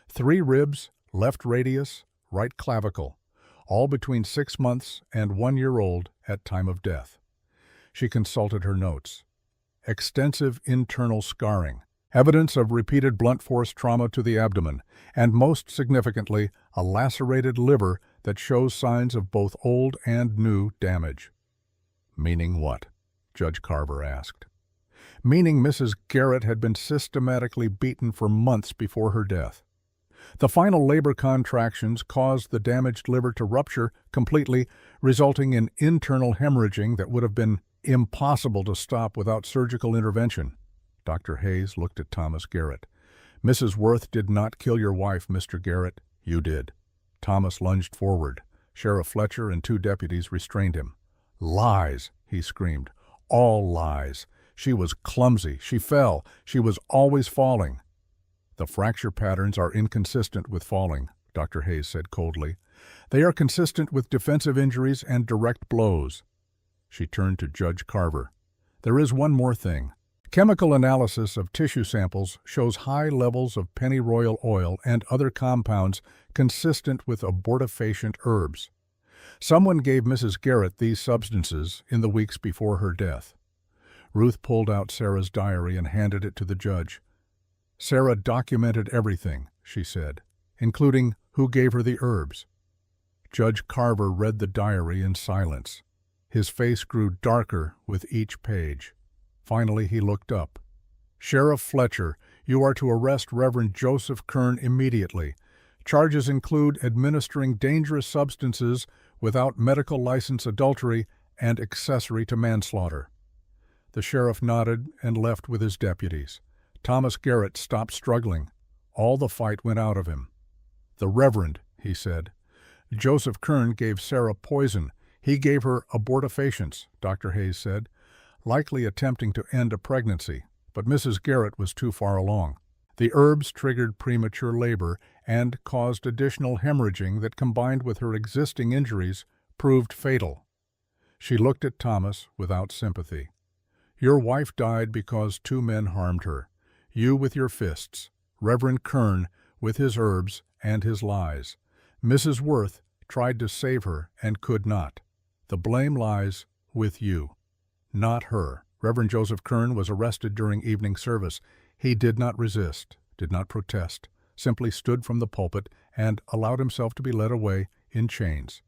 3 ribs, left radius, right clavicle, all between 6 months and 1 year old at time of death. She consulted her notes. Extensive internal scarring, evidence of repeated blunt force trauma to the abdomen, and most significantly, a lacerated liver that shows signs of both old and new damage. "Meaning what?" Judge Carver asked. "Meaning Mrs. Garrett had been systematically beaten for months before her death. The final labor contractions caused the damaged liver to rupture completely, resulting in internal hemorrhaging that would have been impossible to stop without surgical intervention." Dr. Hayes looked at Thomas Garrett. "Mrs. Worth did not kill your wife, Mr. Garrett. You did." Thomas lunged forward. Sheriff Fletcher and 2 deputies restrained him. "Lies!" he screamed. "All lies. She was clumsy. She fell. She was always falling." "The fracture patterns are inconsistent with falling," Dr. Hayes said coldly. "They are consistent with defensive injuries and direct blows." She turned to Judge Carver. "There is one more thing. Chemical analysis of tissue samples shows high levels of pennyroyal oil and other compounds consistent with abortifacient herbs. Someone gave Mrs. Garrett these substances in the weeks before her death." Ruth pulled out Sarah's diary and handed it to the judge. "Sarah documented everything," she said, "including who gave her the herbs." Judge Carver read the diary in silence. His face grew darker with each page. Finally he looked up. "Sheriff Fletcher, you are to arrest Reverend Joseph Kern immediately. Charges include administering dangerous substances without medical license, adultery, and accessory to manslaughter." The sheriff nodded and left with his deputies. Thomas Garrett stopped struggling. All the fight went out of him. "The Reverend," he said. "Joseph Kern gave Sarah poison. He gave her abortifacients," Dr. Hayes said, "likely attempting to end a pregnancy, but Mrs. Garrett was too far along. The herbs triggered premature labor and caused additional hemorrhaging that, combined with her existing injuries, proved fatal." She looked at Thomas without sympathy. "Your wife died because 2 men harmed her. You with your fists, Reverend Kern with his herbs and his lies. Mrs. Worth tried to save her and could not. The blame lies with you, not her." Reverend Joseph Kern was arrested during evening service. He did not resist, did not protest, simply stood from the pulpit and allowed himself to be led away in chains.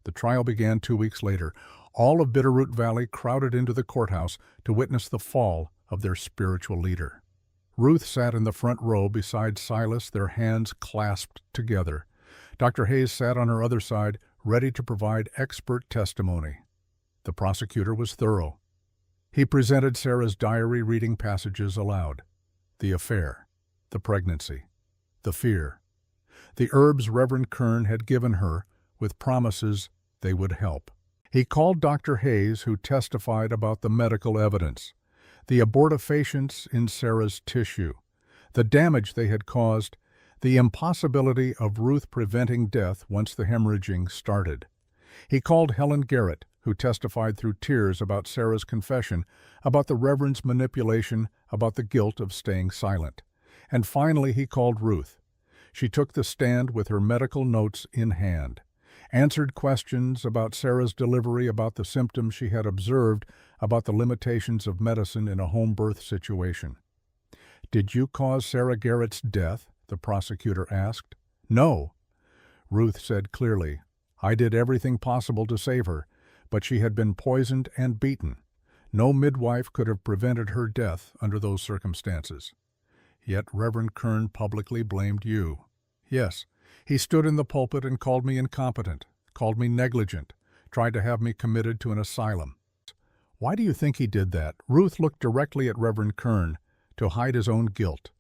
The trial began 2 weeks later. All of Bitterroot Valley crowded into the courthouse to witness the fall of their spiritual leader. Ruth sat in the front row beside Silas, their hands clasped together. Dr. Hayes sat on her other side, ready to provide expert testimony. The prosecutor was thorough. He presented Sarah's diary, reading passages aloud. The affair, the pregnancy, the fear, the herbs Reverend Kern had given her with promises they would help. He called Dr. Hayes, who testified about the medical evidence, the abortifacients in Sarah's tissue, the damage they had caused, the impossibility of Ruth preventing death once the hemorrhaging started. He called Helen Garrett, who testified through tears about Sarah's confession, about the Reverend's manipulation, about the guilt of staying silent. And finally he called Ruth. She took the stand with her medical notes in hand, answered questions about Sarah's delivery, about the symptoms she had observed, about the limitations of medicine in a home birth situation. "Did you cause Sarah Garrett's death?" the prosecutor asked. "No," Ruth said clearly. "I did everything possible to save her, but she had been poisoned and beaten. No midwife could have prevented her death under those circumstances." Yet Reverend Kern publicly blamed you. "Yes, he stood in the pulpit and called me incompetent, called me negligent, tried to have me committed to an asylum." Why do you think he did that? Ruth looked directly at Reverend Kern to hide his own guilt,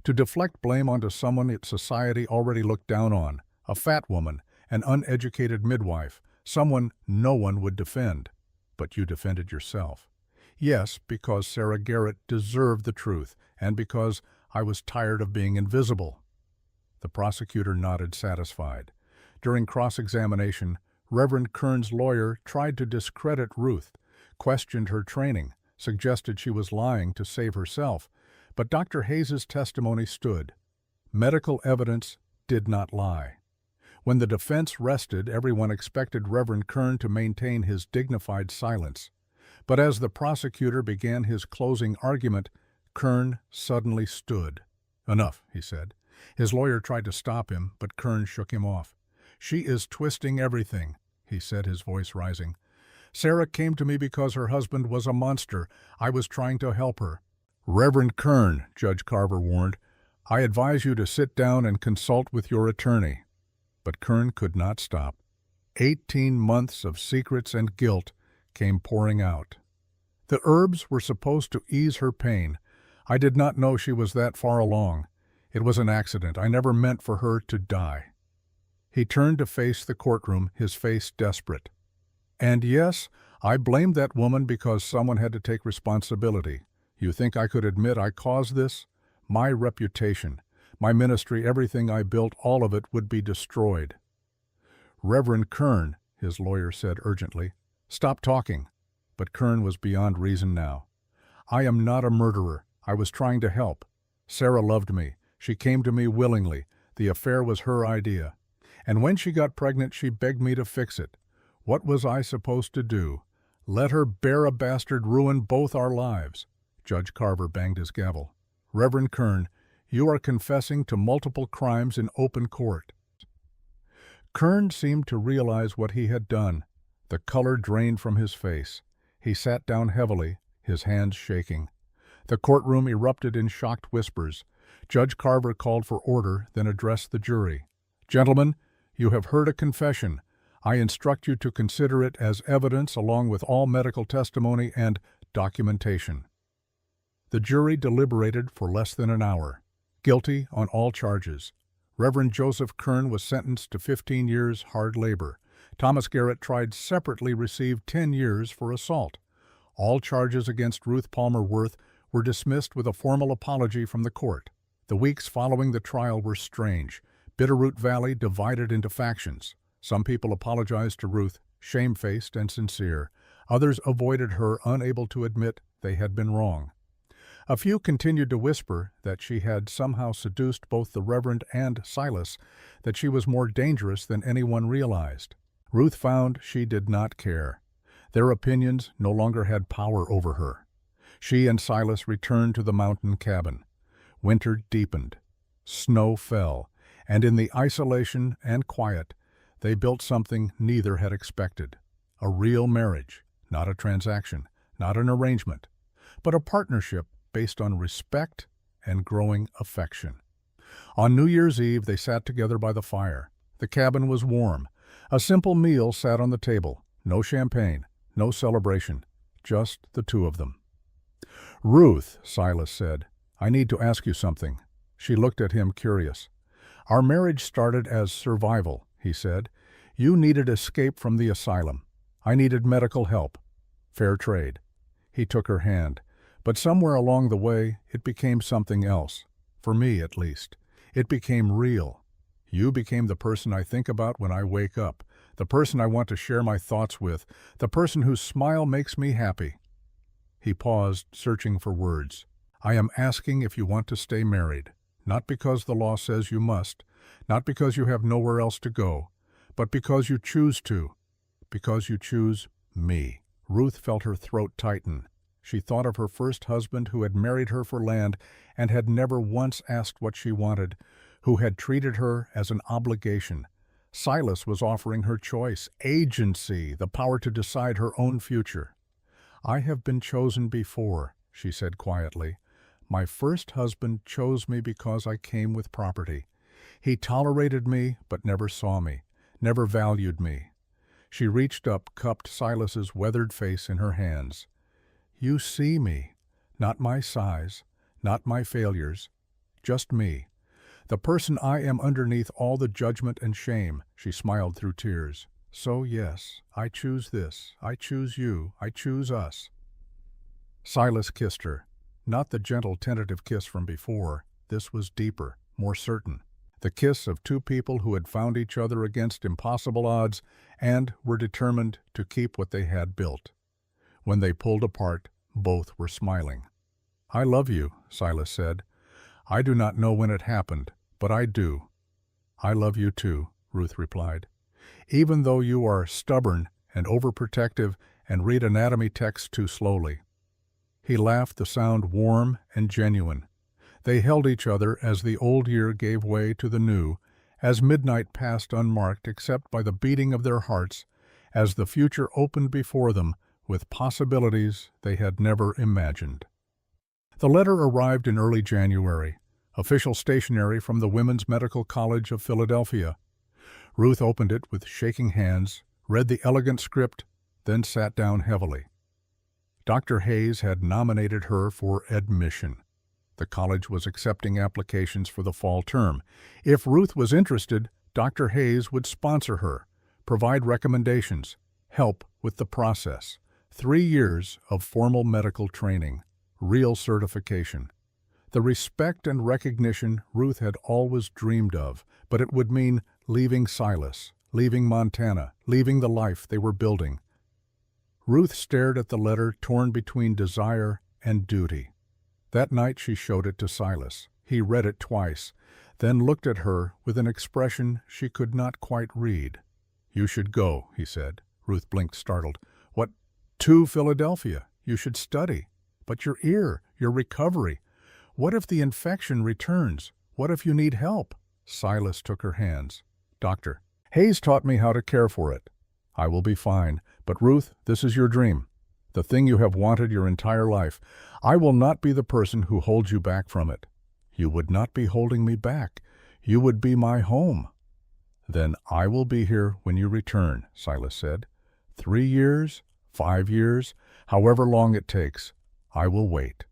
to deflect blame onto someone that society already looked down on, a fat woman, an uneducated midwife, someone no one would defend. But you defended yourself. Yes, because Sarah Garrett deserved the truth, and because I was tired of being invisible. The prosecutor nodded satisfied. During cross-examination, Reverend Kern's lawyer tried to discredit Ruth, questioned her training, suggested she was lying to save herself, but Dr. Hayes's testimony stood. Medical evidence did not lie. When the defense rested, everyone expected Reverend Kern to maintain his dignified silence. But as the prosecutor began his closing argument, Kern suddenly stood. "Enough," he said. His lawyer tried to stop him, but Kern shook him off. "She is twisting everything," he said, his voice rising. "Sarah came to me because her husband was a monster. I was trying to help her." "Reverend Kern," Judge Carver warned, "I advise you to sit down and consult with your attorney." But Kern could not stop. 18 months of secrets and guilt came pouring out. "The herbs were supposed to ease her pain. I did not know she was that far along. It was an accident. I never meant for her to die." He turned to face the courtroom, his face desperate. "And yes, I blamed that woman because someone had to take responsibility. You think I could admit I caused this? My reputation, my ministry, everything I built, all of it would be destroyed." "Reverend Kern," his lawyer said urgently, "stop talking." But Kern was beyond reason now. "I am not a murderer. I was trying to help. Sarah loved me. She came to me willingly. The affair was her idea. And when she got pregnant, she begged me to fix it. What was I supposed to do? Let her bear a bastard ruin both our lives?" Judge Carver banged his gavel. "Reverend Kern, you are confessing to multiple crimes in open court." Kern seemed to realize what he had done. The color drained from his face. He sat down heavily, his hands shaking. The courtroom erupted in shocked whispers. Judge Carver called for order, then addressed the jury. "Gentlemen, you have heard a confession. I instruct you to consider it as evidence along with all medical testimony and documentation." The jury deliberated for less than an hour. Guilty on all charges. Reverend Joseph Kern was sentenced to 15 years hard labor. Thomas Garrett, tried separately, received 10 years for assault. All charges against Ruth Palmer Worth were dismissed with a formal apology from the court. The weeks following the trial were strange. Bitterroot Valley divided into factions. Some people apologized to Ruth, shamefaced and sincere. Others avoided her, unable to admit they had been wrong. A few continued to whisper that she had somehow seduced both the Reverend and Silas, that she was more dangerous than anyone realized. Ruth found she did not care. Their opinions no longer had power over her. She and Silas returned to the mountain cabin. Winter deepened. Snow fell, and in the isolation and quiet, they built something neither had expected. A real marriage, not a transaction, not an arrangement, but a partnership based on respect and growing affection. On New Year's Eve, they sat together by the fire. The cabin was warm. A simple meal sat on the table. No champagne, no celebration, just the two of them. "Ruth," Silas said, "I need to ask you something." She looked at him, curious. "Our marriage started as survival," he said. "You needed escape from the asylum. I needed medical help. Fair trade." He took her hand. But somewhere along the way, it became something else. For me, at least. It became real. You became the person I think about when I wake up, the person I want to share my thoughts with, the person whose smile makes me happy. He paused, searching for words. "I am asking if you want to stay married, not because the law says you must, not because you have nowhere else to go, but because you choose to, because you choose me." Ruth felt her throat tighten. She thought of her first husband who had married her for land and had never once asked what she wanted, who had treated her as an obligation. Silas was offering her choice, agency, the power to decide her own future. "I have been chosen before," she said quietly. "My first husband chose me because I came with property. He tolerated me but never saw me, never valued me." She reached up, cupped Silas's weathered face in her hands. You see me, not my size, not my failures, just me. The person I am underneath all the judgment and shame, she smiled through tears. So yes, I choose this, I choose you, I choose us. Silas kissed her. Not the gentle tentative kiss from before. This was deeper, more certain. The kiss of two people who had found each other against impossible odds and were determined to keep what they had built. When they pulled apart, both were smiling. I love you, Silas said. I do not know when it happened, but I do. I love you too, Ruth replied. Even though you are stubborn and overprotective and read anatomy texts too slowly. He laughed, the sound warm and genuine. They held each other as the old year gave way to the new, as midnight passed unmarked except by the beating of their hearts, as the future opened before them with possibilities they had never imagined. The letter arrived in early January, official stationery from the Women's Medical College of Philadelphia. Ruth opened it with shaking hands, read the elegant script, then sat down heavily. Dr. Hayes had nominated her for admission. The college was accepting applications for the fall term. If Ruth was interested, Dr. Hayes would sponsor her, provide recommendations, help with the process. 3 years of formal medical training, real certification. The respect and recognition Ruth had always dreamed of, but it would mean leaving Silas, leaving Montana, leaving the life they were building. Ruth stared at the letter torn between desire and duty. That night she showed it to Silas. He read it twice, then looked at her with an expression she could not quite read. You should go, he said. Ruth blinked, startled. What? To Philadelphia. You should study. But your ear, your recovery. What if the infection returns? What if you need help? Silas took her hands. Doctor, Hayes taught me how to care for it. I will be fine. But Ruth, this is your dream. The thing you have wanted your entire life. I will not be the person who holds you back from it. You would not be holding me back. You would be my home. Then I will be here when you return, Silas said. 3 years, 5 years, however long it takes. I will wait.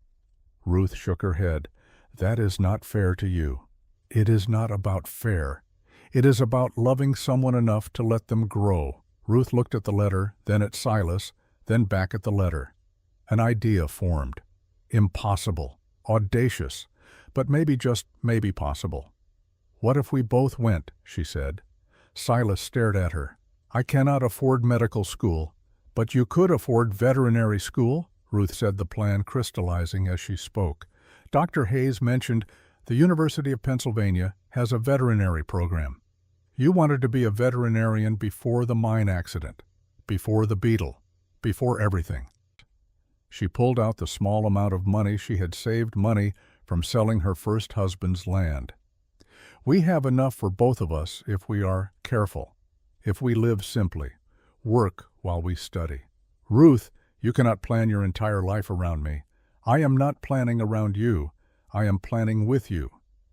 Ruth shook her head. That is not fair to you. It is not about fair. It is about loving someone enough to let them grow. Ruth looked at the letter, then at Silas, then back at the letter. An idea formed. Impossible. Audacious. But maybe, just maybe, possible. What if we both went, she said. Silas stared at her. I cannot afford medical school. But you could afford veterinary school, Ruth said, the plan crystallizing as she spoke. Dr. Hayes mentioned the University of Pennsylvania has a veterinary program. You wanted to be a veterinarian before the mine accident, before the beetle, before everything. She pulled out the small amount of money she had saved, money from selling her first husband's land. We have enough for both of us if we are careful, if we live simply, work while we study. Ruth, you cannot plan your entire life around me. I am not planning around you. I am planning with you.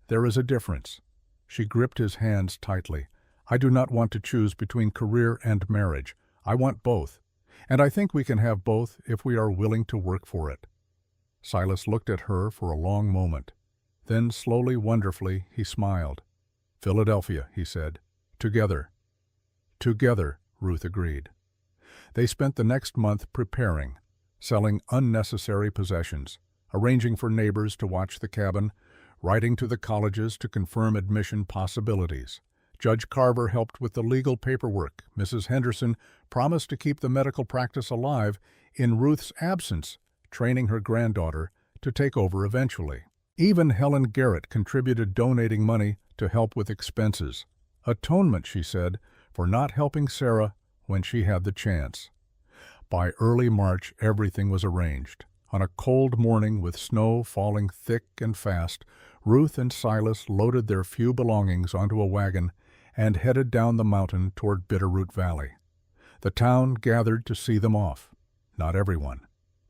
There is a difference. She gripped his hands tightly. I do not want to choose between career and marriage. I want both. And I think we can have both if we are willing to work for it. Silas looked at her for a long moment. Then, slowly, wonderfully, he smiled. Philadelphia, he said. Together. Together, Ruth agreed. They spent the next month preparing, selling unnecessary possessions, arranging for neighbors to watch the cabin, writing to the colleges to confirm admission possibilities. Judge Carver helped with the legal paperwork. Mrs. Henderson promised to keep the medical practice alive in Ruth's absence, training her granddaughter to take over eventually. Even Helen Garrett contributed, donating money to help with expenses. Atonement, she said, for not helping Sarah when she had the chance. By early March, everything was arranged. On a cold morning with snow falling thick and fast, Ruth and Silas loaded their few belongings onto a wagon and headed down the mountain toward Bitterroot Valley. The town gathered to see them off. Not everyone,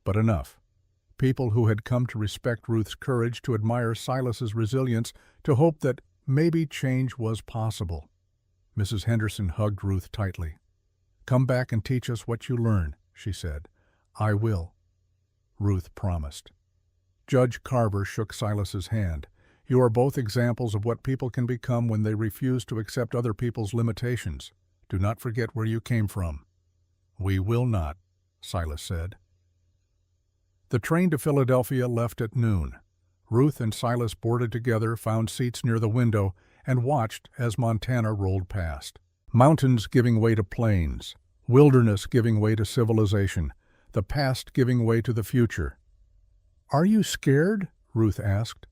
but enough. People who had come to respect Ruth's courage, to admire Silas's resilience, to hope that maybe change was possible. Mrs. Henderson hugged Ruth tightly. Come back and teach us what you learn, she said. I will. Ruth promised. Judge Carver shook Silas's hand. You are both examples of what people can become when they refuse to accept other people's limitations. Do not forget where you came from. We will not, Silas said. The train to Philadelphia left at noon. Ruth and Silas boarded together, found seats near the window, and watched as Montana rolled past. Mountains giving way to plains, wilderness giving way to civilization, the past giving way to the future. Are you scared? Ruth asked.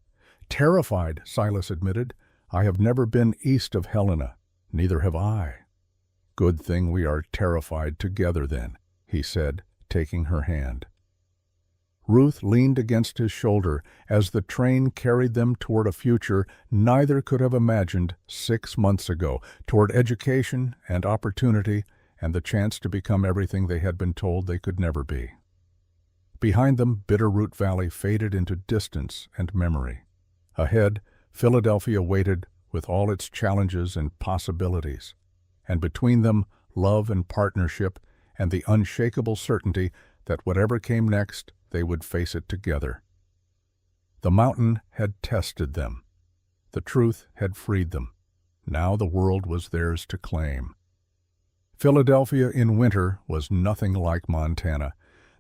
Terrified, Silas admitted. I have never been east of Helena. Neither have I. Good thing we are terrified together then, he said, taking her hand. Ruth leaned against his shoulder as the train carried them toward a future neither could have imagined 6 months ago, toward education and opportunity and the chance to become everything they had been told they could never be. Behind them, Bitterroot Valley faded into distance and memory. Ahead, Philadelphia waited with all its challenges and possibilities. And between them, love and partnership and the unshakable certainty that whatever came next, they would face it together. The mountain had tested them. The truth had freed them. Now the world was theirs to claim. Philadelphia in winter was nothing like Montana.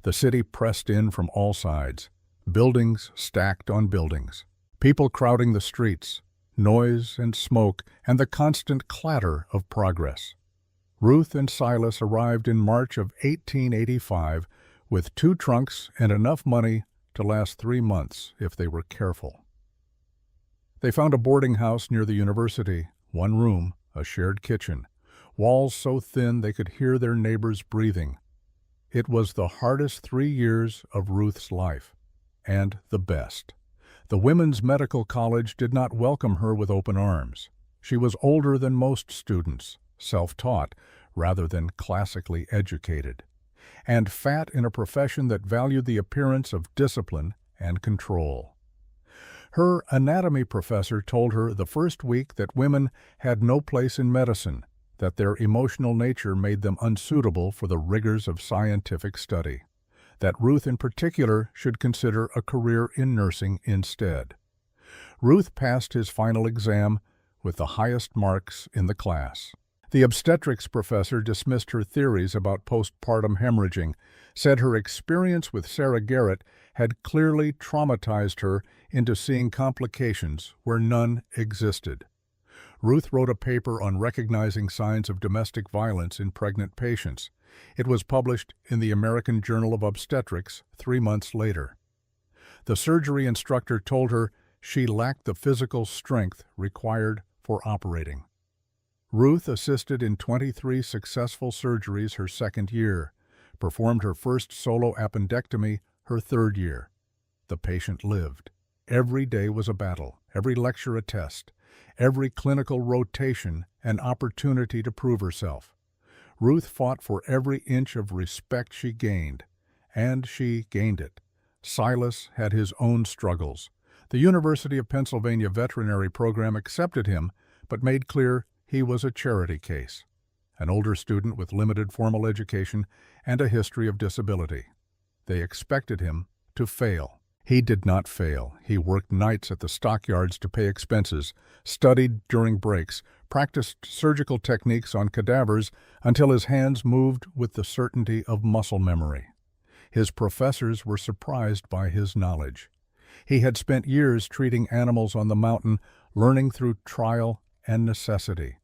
The city pressed in from all sides, buildings stacked on buildings, people crowding the streets, noise and smoke, and the constant clatter of progress. Ruth and Silas arrived in March of 1885 with 2 trunks and enough money to last 3 months if they were careful. They found a boarding house near the university, 1 room, a shared kitchen, walls so thin they could hear their neighbors breathing. It was the hardest 3 years of Ruth's life, and the best. The Women's Medical College did not welcome her with open arms. She was older than most students, self-taught rather than classically educated, and fat in a profession that valued the appearance of discipline and control. Her anatomy professor told her the first week that women had no place in medicine, that their emotional nature made them unsuitable for the rigors of scientific study, that Ruth in particular should consider a career in nursing instead. Ruth passed his final exam with the highest marks in the class. The obstetrics professor dismissed her theories about postpartum hemorrhaging, said her experience with Sarah Garrett had clearly traumatized her into seeing complications where none existed. Ruth wrote a paper on recognizing signs of domestic violence in pregnant patients. It was published in the American Journal of Obstetrics 3 months later. The surgery instructor told her she lacked the physical strength required for operating. Ruth assisted in 23 successful surgeries her 2nd year, performed her first solo appendectomy her 3rd year. The patient lived. Every day was a battle, every lecture a test, every clinical rotation an opportunity to prove herself. Ruth fought for every inch of respect she gained, and she gained it. Silas had his own struggles. The University of Pennsylvania veterinary program accepted him, but made clear he was a charity case, an older student with limited formal education and a history of disability. They expected him to fail. He did not fail. He worked nights at the stockyards to pay expenses, studied during breaks, practiced surgical techniques on cadavers until his hands moved with the certainty of muscle memory. His professors were surprised by his knowledge. He had spent years treating animals on the mountain, learning through trial and necessity.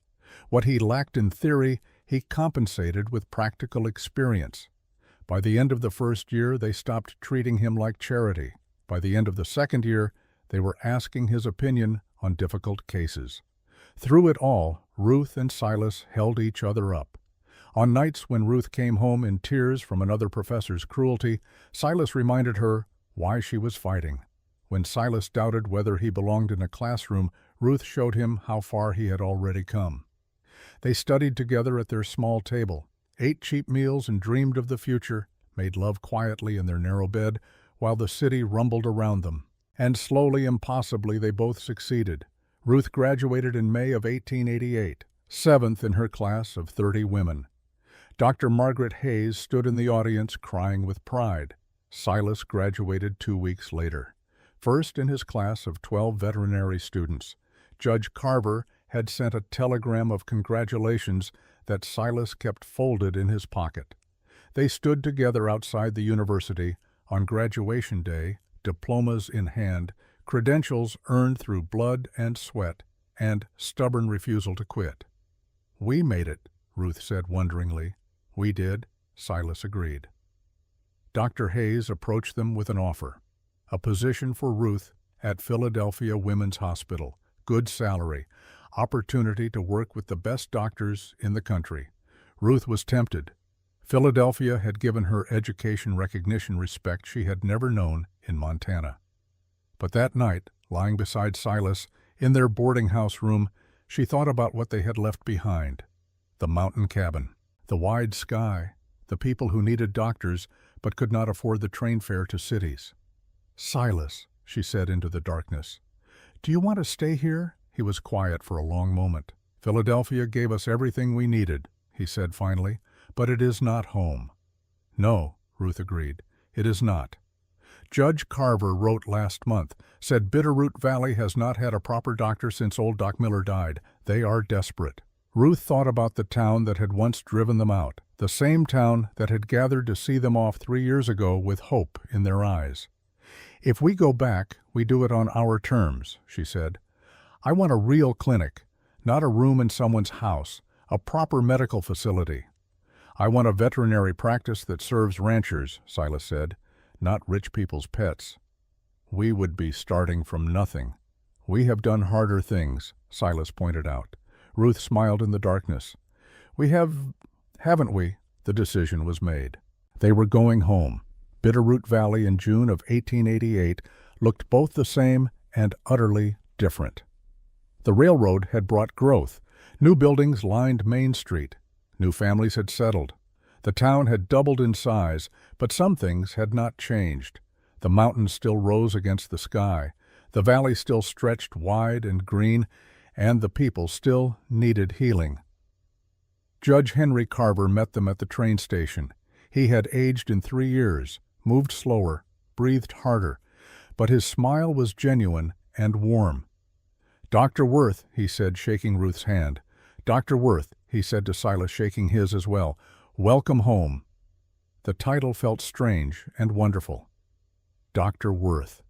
What he lacked in theory, he compensated with practical experience. By the end of the 1st year, they stopped treating him like charity. By the end of the 2nd year, they were asking his opinion on difficult cases. Through it all, Ruth and Silas held each other up. On nights when Ruth came home in tears from another professor's cruelty, Silas reminded her why she was fighting. When Silas doubted whether he belonged in a classroom, Ruth showed him how far he had already come. They studied together at their small table, ate cheap meals and dreamed of the future, made love quietly in their narrow bed, while the city rumbled around them. And slowly, impossibly, they both succeeded. Ruth graduated in May of 1888, 7th in her class of 30 women. Dr. Margaret Hayes stood in the audience crying with pride. Silas graduated 2 weeks later, first in his class of 12 veterinary students. Judge Carver had sent a telegram of congratulations that Silas kept folded in his pocket. They stood together outside the university on graduation day, diplomas in hand, credentials earned through blood and sweat, and stubborn refusal to quit. "We made it," Ruth said wonderingly. "We did," Silas agreed. Dr. Hayes approached them with an offer. A position for Ruth at Philadelphia Women's Hospital, good salary, opportunity to work with the best doctors in the country. Ruth was tempted. Philadelphia had given her education recognition respect she had never known in Montana. But that night, lying beside Silas in their boarding house room, she thought about what they had left behind. The mountain cabin, the wide sky, the people who needed doctors but could not afford the train fare to cities. "Silas," she said into the darkness, "do you want to stay here?" He was quiet for a long moment. "Philadelphia gave us everything we needed," he said finally, "but it is not home." "No," Ruth agreed, "it is not." Judge Carver wrote last month, said Bitterroot Valley has not had a proper doctor since old Doc Miller died. They are desperate. Ruth thought about the town that had once driven them out, the same town that had gathered to see them off 3 years ago with hope in their eyes. "If we go back, we do it on our terms," she said. "I want a real clinic, not a room in someone's house, a proper medical facility." "I want a veterinary practice that serves ranchers," Silas said, "not rich people's pets." "We would be starting from nothing." "We have done harder things," Silas pointed out. Ruth smiled in the darkness. "We have, haven't we?" The decision was made. They were going home. Bitterroot Valley in June of 1888 looked both the same and utterly different. The railroad had brought growth. New buildings lined Main Street. New families had settled. The town had doubled in size, but some things had not changed. The mountains still rose against the sky. The valley still stretched wide and green, and the people still needed healing. Judge Henry Carver met them at the train station. He had aged in 3 years, moved slower, breathed harder, but his smile was genuine and warm. "Dr. Worth," he said, shaking Ruth's hand. "Dr. Worth," he said to Silas, shaking his as well, "welcome home." The title felt strange and wonderful. Dr. Worth.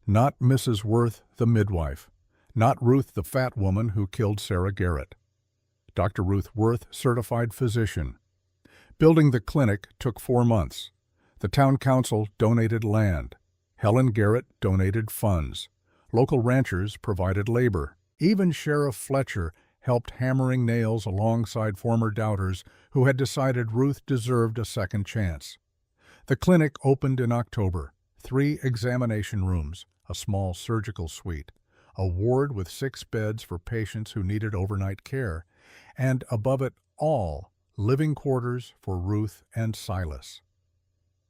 Not Mrs. Worth, the midwife. Not Ruth, the fat woman who killed Sarah Garrett. Dr. Ruth Worth, certified physician. Building the clinic took 4 months. The town council donated land. Helen Garrett donated funds. Local ranchers provided labor. Even Sheriff Fletcher helped hammering nails alongside former doubters who had decided Ruth deserved a second chance. The clinic opened in October. 3 examination rooms, a small surgical suite, a ward with 6 beds for patients who needed overnight care, and above it all, living quarters for Ruth and Silas.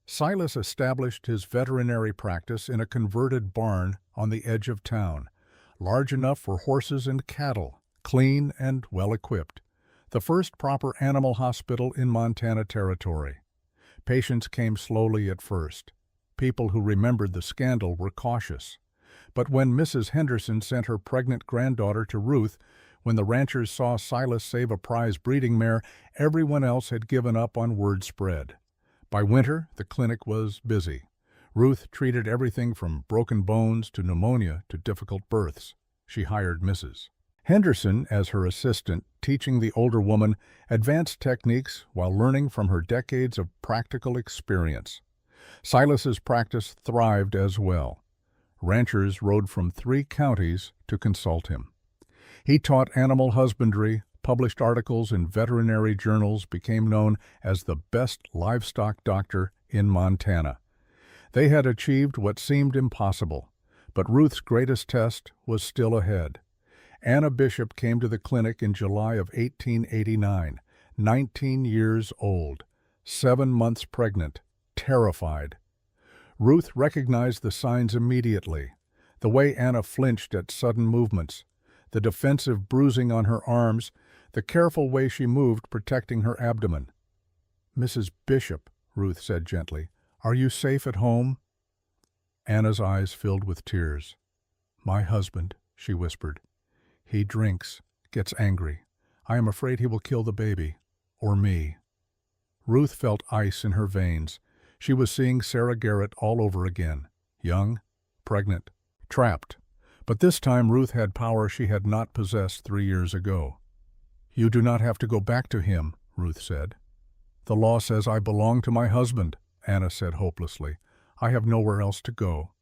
Silas established his veterinary practice in a converted barn on the edge of town, large enough for horses and cattle, clean and well-equipped, the first proper animal hospital in Montana Territory. Patients came slowly at first. People who remembered the scandal were cautious. But when Mrs. Henderson sent her pregnant granddaughter to Ruth, when the ranchers saw Silas save a prize breeding mare, everyone else had given up on word spread. By winter, the clinic was busy. Ruth treated everything from broken bones to pneumonia to difficult births. She hired Mrs. Henderson as her assistant, teaching the older woman advanced techniques while learning from her decades of practical experience. Silas's practice thrived as well. Ranchers rode from 3 counties to consult him. He taught animal husbandry, published articles in veterinary journals, became known as the best livestock doctor in Montana. They had achieved what seemed impossible, but Ruth's greatest test was still ahead. Anna Bishop came to the clinic in July of 1889, 19 years old, 7 months pregnant, terrified. Ruth recognized the signs immediately. The way Anna flinched at sudden movements, the defensive bruising on her arms, the careful way she moved protecting her abdomen. "Mrs. Bishop," Ruth said gently, Are you safe at home?" Anna's eyes filled with tears. "My husband," she whispered. "He drinks, gets angry. I am afraid he will kill the baby. Or me." Ruth felt ice in her veins. She was seeing Sarah Garrett all over again. Young, pregnant, trapped. But this time Ruth had power she had not possessed 3 years ago. "You do not have to go back to him," Ruth said. "The law says I belong to my husband," Anna said hopelessly. "I have nowhere else to go."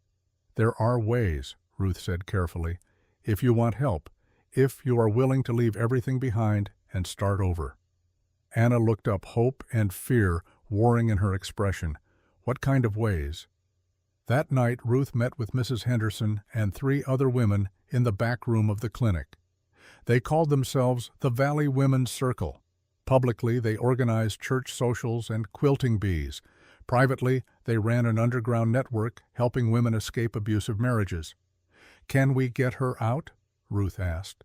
"There are ways," Ruth said carefully, "if you want help, if you are willing to leave everything behind and start over." Anna looked up, hope and fear warring in her expression. "What kind of ways?" That night Ruth met with Mrs. Henderson and 3 other women in the back room of the clinic. They called themselves the Valley Women's Circle. Publicly, they organized church socials and quilting bees. Privately, they ran an underground network helping women escape abusive marriages. "Can we get her out?" Ruth asked.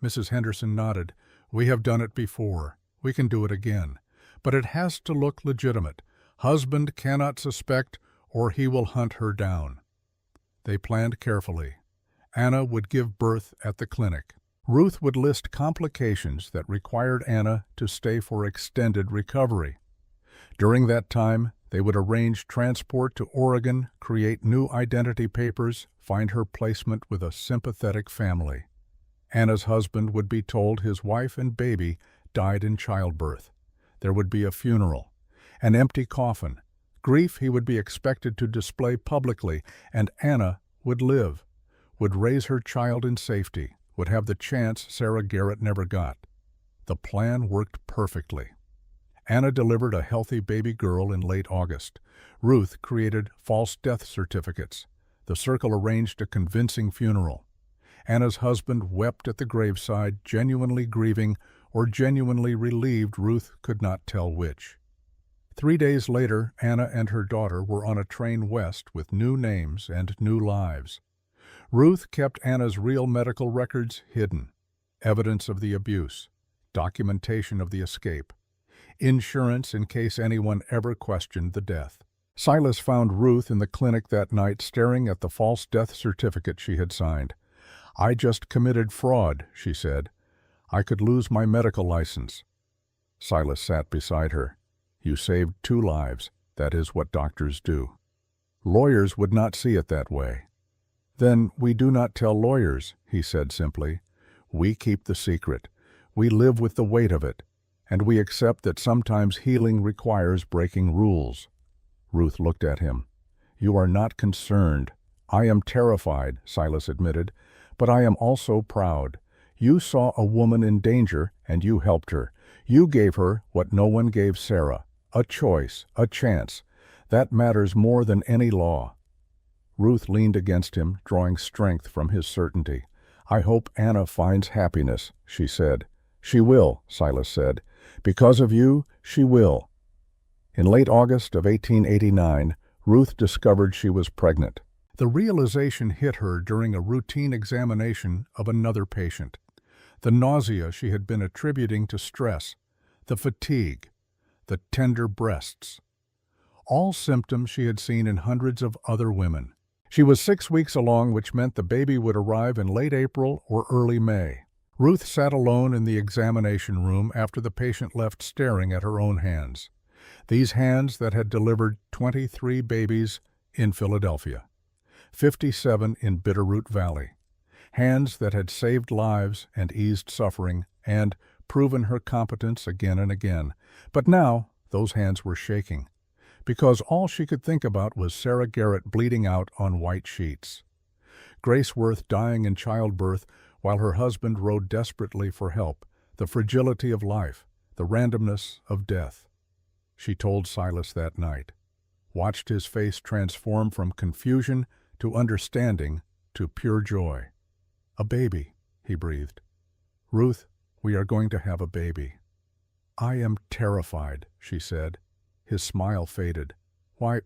Mrs. Henderson nodded. "We have done it before. We can do it again. But it has to look legitimate. Husband cannot suspect or he will hunt her down." They planned carefully. Anna would give birth at the clinic. Ruth would list complications that required Anna to stay for extended recovery. During that time, they would arrange transport to Oregon, create new identity papers, find her placement with a sympathetic family. Anna's husband would be told his wife and baby died in childbirth. There would be a funeral, an empty coffin, grief he would be expected to display publicly, and Anna would live, would raise her child in safety, would have the chance Sarah Garrett never got. The plan worked perfectly. Anna delivered a healthy baby girl in late August. Ruth created false death certificates. The circle arranged a convincing funeral. Anna's husband wept at the graveside, genuinely grieving or genuinely relieved, Ruth could not tell which. 3 days later, Anna and her daughter were on a train west with new names and new lives. Ruth kept Anna's real medical records hidden. Evidence of the abuse, documentation of the escape, insurance in case anyone ever questioned the death. Silas found Ruth in the clinic that night staring at the false death certificate she had signed. "I just committed fraud," she said. "I could lose my medical license." Silas sat beside her. "You saved 2 lives. That is what doctors do." "Lawyers would not see it that way." "Then we do not tell lawyers," he said simply. "We keep the secret. We live with the weight of it. And we accept that sometimes healing requires breaking rules." Ruth looked at him. "You are not concerned." "I am terrified," Silas admitted, "but I am also proud. You saw a woman in danger and you helped her. You gave her what no one gave Sarah, a choice, a chance. That matters more than any law." Ruth leaned against him, drawing strength from his certainty. "I hope Anna finds happiness," she said. "She will," Silas said. "Because of you, she will." In late August of 1889, Ruth discovered she was pregnant. The realization hit her during a routine examination of another patient. The nausea she had been attributing to stress, the fatigue, the tender breasts. All symptoms she had seen in hundreds of other women. She was 6 weeks along, which meant the baby would arrive in late April or early May. Ruth sat alone in the examination room after the patient left, staring at her own hands. These hands that had delivered 23 babies in Philadelphia, 57 in Bitterroot Valley. Hands that had saved lives and eased suffering and proven her competence again and again. But now those hands were shaking, because all she could think about was Sarah Garrett bleeding out on white sheets. Grace Worth dying in childbirth while her husband rode desperately for help, the fragility of life, the randomness of death. She told Silas that night, watched his face transform from confusion to understanding to pure joy. "A baby," he breathed. "Ruth, we are going to have a baby." "I am terrified," she said. His smile faded. "Why,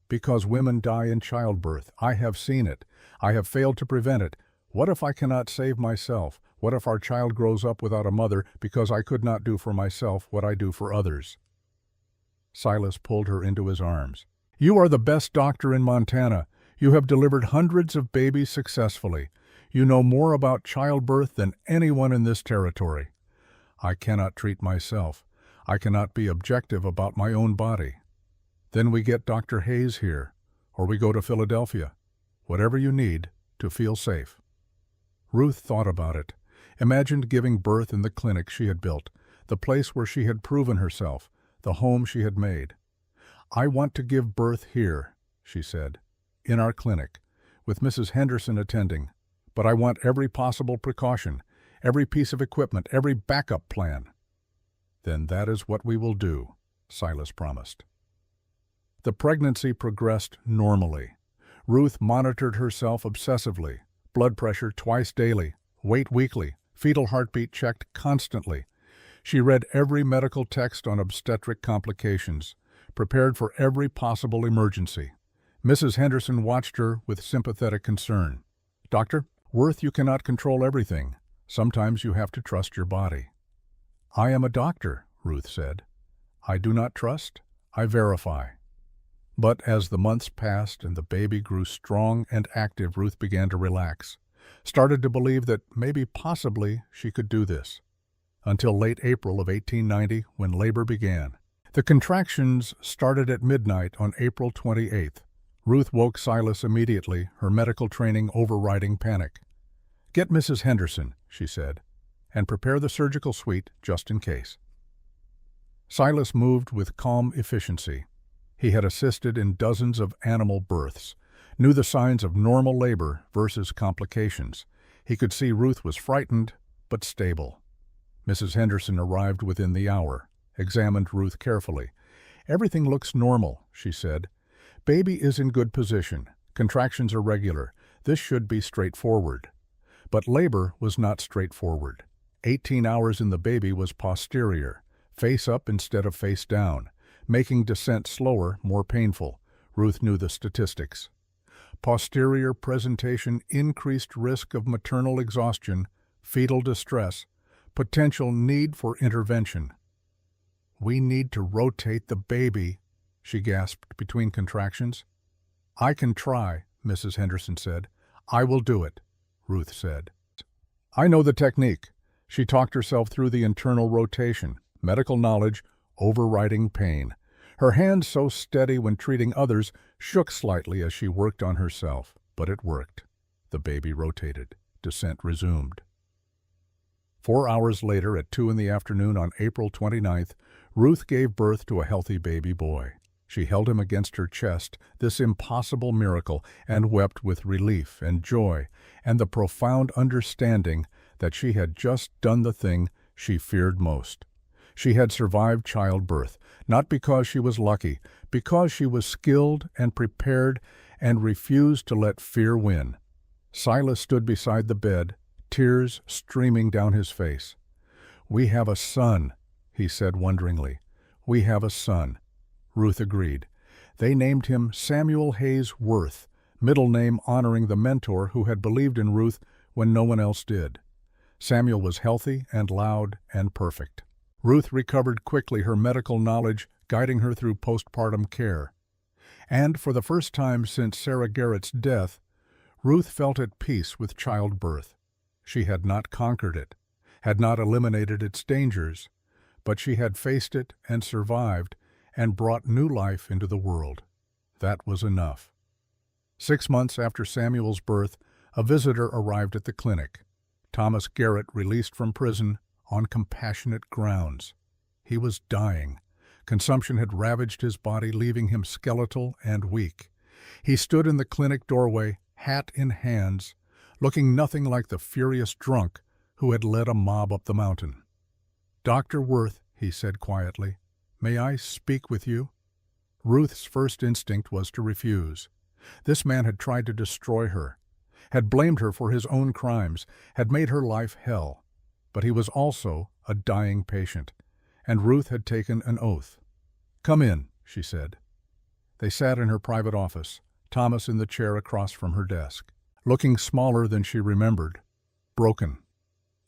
because women die in childbirth. I have seen it. I have failed to prevent it. What if I cannot save myself? What if our child grows up without a mother because I could not do for myself what I do for others?" Silas pulled her into his arms. "You are the best doctor in Montana. You have delivered hundreds of babies successfully. You know more about childbirth than anyone in this territory." "I cannot treat myself. I cannot be objective about my own body." "Then we get Dr. Hayes here, or we go to Philadelphia. Whatever you need to feel safe." Ruth thought about it, imagined giving birth in the clinic she had built, the place where she had proven herself, the home she had made. "I want to give birth here," she said, "in our clinic, with Mrs. Henderson attending, but I want every possible precaution, every piece of equipment, every backup plan." "Then that is what we will do," Silas promised. The pregnancy progressed normally. Ruth monitored herself obsessively, blood pressure twice daily, weight weekly, fetal heartbeat checked constantly. She read every medical text on obstetric complications, prepared for every possible emergency. Mrs. Henderson watched her with sympathetic concern. "Doctor, Worth, you cannot control everything. Sometimes you have to trust your body." "I am a doctor," Ruth said. "I do not trust, I verify." But as the months passed and the baby grew strong and active, Ruth began to relax, started to believe that maybe possibly she could do this. Until late April of 1890, when labor began. The contractions started at midnight on April 28th. Ruth woke Silas immediately, her medical training overriding panic. "Get Mrs. Henderson," she said, "and prepare the surgical suite just in case." Silas moved with calm efficiency. He had assisted in dozens of animal births, knew the signs of normal labor versus complications. He could see Ruth was frightened, but stable. Mrs. Henderson arrived within the hour, examined Ruth carefully. "Everything looks normal," she said. "Baby is in good position. Contractions are regular. This should be straightforward." But labor was not straightforward. 18 hours in the baby was posterior, face up instead of face down, making descent slower, more painful. Ruth knew the statistics. Posterior presentation increased risk of maternal exhaustion, fetal distress, potential need for intervention. "We need to rotate the baby," she gasped between contractions. "I can try," Mrs. Henderson said. "I will do it," Ruth said. "I know the technique." She talked herself through the internal rotation, medical knowledge overriding pain. Her hands, so steady when treating others, shook slightly as she worked on herself, but it worked. The baby rotated. Descent resumed. 4 hours later, at 2 in the afternoon on April 29th, Ruth gave birth to a healthy baby boy. She held him against her chest, this impossible miracle, and wept with relief and joy and the profound understanding that she had just done the thing she feared most. She had survived childbirth, not because she was lucky, because she was skilled and prepared and refused to let fear win. Silas stood beside the bed, tears streaming down his face. "We have a son," he said wonderingly. "We have a son." Ruth agreed. They named him Samuel Hayes Worth, middle name honoring the mentor who had believed in Ruth when no one else did. Samuel was healthy and loud and perfect. Ruth recovered quickly, her medical knowledge guiding her through postpartum care. And for the first time since Sarah Garrett's death, Ruth felt at peace with childbirth. She had not conquered it, had not eliminated its dangers, but she had faced it and survived and brought new life into the world. That was enough. 6 months after Samuel's birth, a visitor arrived at the clinic. Thomas Garrett, released from prison on compassionate grounds. He was dying. Consumption had ravaged his body, leaving him skeletal and weak. He stood in the clinic doorway, hat in hands, looking nothing like the furious drunk who had led a mob up the mountain. "Dr. Worth," he said quietly, "may I speak with you?" Ruth's first instinct was to refuse. This man had tried to destroy her, had blamed her for his own crimes, had made her life hell. But he was also a dying patient, and Ruth had taken an oath. "Come in," she said. They sat in her private office, Thomas in the chair across from her desk, looking smaller than she remembered, broken.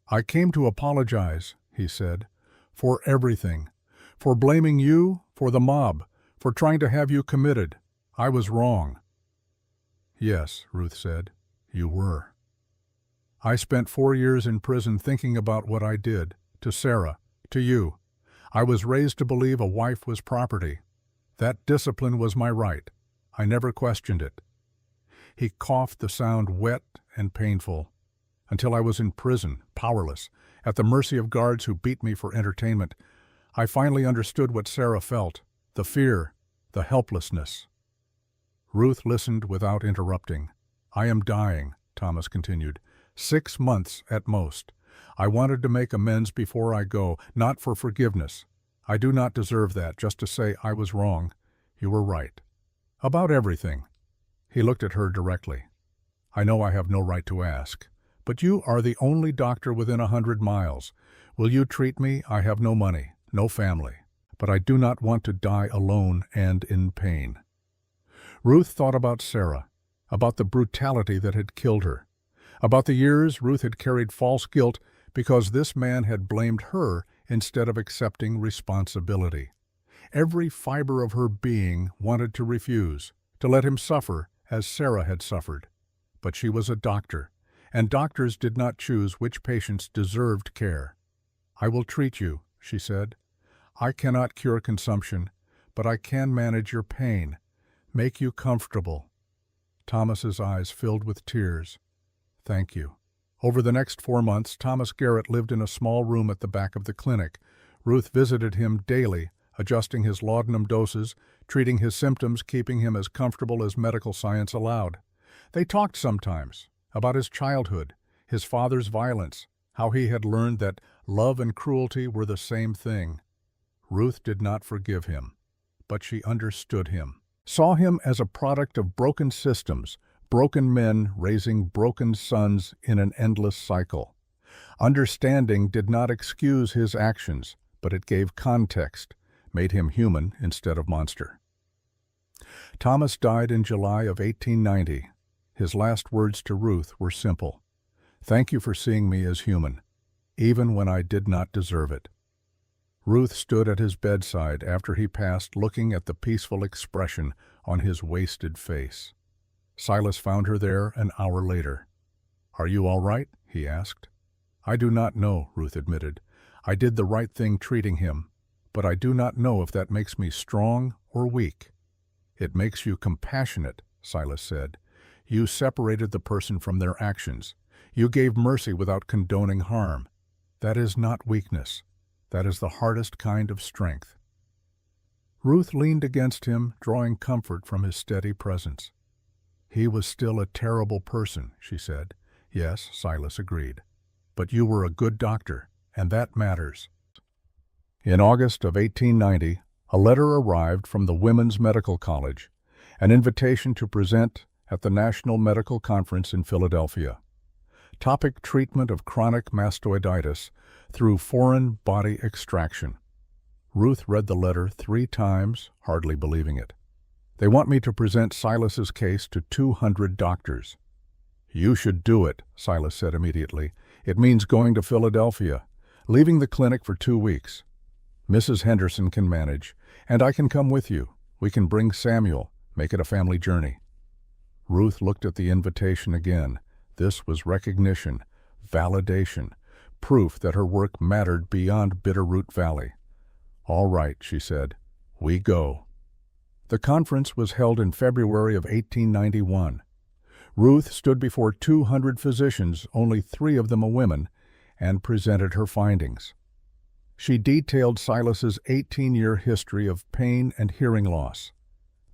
"I came to apologize," he said, "for everything, for blaming you, for the mob, for trying to have you committed. I was wrong." "Yes," Ruth said, "you were. I spent 4 years in prison thinking about what I did, to Sarah, to you. I was raised to believe a wife was property. That discipline was my right. I never questioned it." He coughed, the sound wet and painful. "Until I was in prison, powerless, at the mercy of guards who beat me for entertainment. I finally understood what Sarah felt, the fear, the helplessness." Ruth listened without interrupting. "I am dying," Thomas continued. 6 months at most. I wanted to make amends before I go, not for forgiveness. I do not deserve that, just to say I was wrong. You were right. About everything." He looked at her directly. "I know I have no right to ask, but you are the only doctor within 100 miles. Will you treat me? I have no money, no family, but I do not want to die alone and in pain." Ruth thought about Sarah, about the brutality that had killed her, about the years Ruth had carried false guilt because this man had blamed her instead of accepting responsibility. Every fiber of her being wanted to refuse, to let him suffer as Sarah had suffered. But she was a doctor, and doctors did not choose which patients deserved care. "I will treat you," she said. "I cannot cure consumption, but I can manage your pain, make you comfortable." Thomas's eyes filled with tears. "Thank you." Over the next 4 months, Thomas Garrett lived in a small room at the back of the clinic. Ruth visited him daily, adjusting his laudanum doses, treating his symptoms, keeping him as comfortable as medical science allowed. They talked sometimes about his childhood, his father's violence, how he had learned that love and cruelty were the same thing. Ruth did not forgive him, but she understood him, saw him as a product of broken systems, broken men raising broken sons in an endless cycle. Understanding did not excuse his actions, but it gave context, made him human instead of monster. Thomas died in July of 1890. His last words to Ruth were simple. "Thank you for seeing me as human, even when I did not deserve it." Ruth stood at his bedside after he passed, looking at the peaceful expression on his wasted face. Silas found her there an hour later. "Are you all right?" he asked. "I do not know," Ruth admitted. "I did the right thing treating him, but I do not know if that makes me strong or weak." "It makes you compassionate," Silas said. "You separated the person from their actions. You gave mercy without condoning harm. That is not weakness. That is the hardest kind of strength." Ruth leaned against him, drawing comfort from his steady presence. "He was still a terrible person," she said. "Yes," Silas agreed. "But you were a good doctor, and that matters." In August of 1890, a letter arrived from the Women's Medical College, an invitation to present at the National Medical Conference in Philadelphia. Topic: treatment of chronic mastoiditis through foreign body extraction. Ruth read the letter 3 times, hardly believing it. "They want me to present Silas's case to 200 doctors." "You should do it," Silas said immediately. "It means going to Philadelphia, leaving the clinic for 2 weeks. Mrs. Henderson can manage, and I can come with you. We can bring Samuel, make it a family journey." Ruth looked at the invitation again. This was recognition, validation, proof that her work mattered beyond Bitterroot Valley. "All right," she said. "We go." The conference was held in February of 1891. Ruth stood before 200 physicians, only 3 of them women, and presented her findings. She detailed Silas's 18-year history of pain and hearing loss,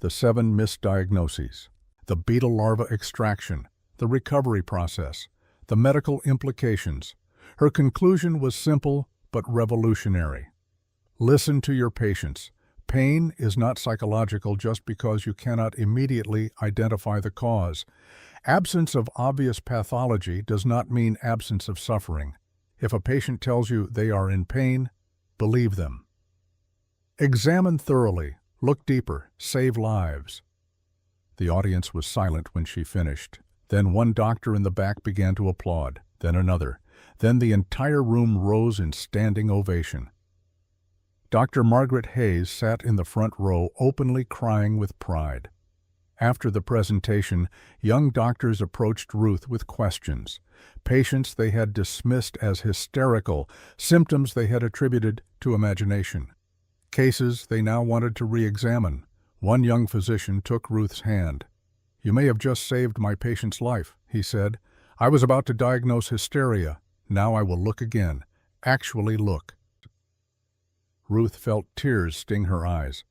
the 7 misdiagnoses, the beetle larva extraction, the recovery process, the medical implications. Her conclusion was simple but revolutionary. Listen to your patients. Pain is not psychological just because you cannot immediately identify the cause. Absence of obvious pathology does not mean absence of suffering. If a patient tells you they are in pain, believe them. Examine thoroughly, look deeper, save lives. The audience was silent when she finished. Then one doctor in the back began to applaud, then another. Then the entire room rose in standing ovation. Dr. Margaret Hayes sat in the front row, openly crying with pride. After the presentation, young doctors approached Ruth with questions. Patients they had dismissed as hysterical, symptoms they had attributed to imagination. Cases they now wanted to re-examine. One young physician took Ruth's hand. "You may have just saved my patient's life," he said. "I was about to diagnose hysteria. Now I will look again. Actually look." Ruth felt tears sting her eyes.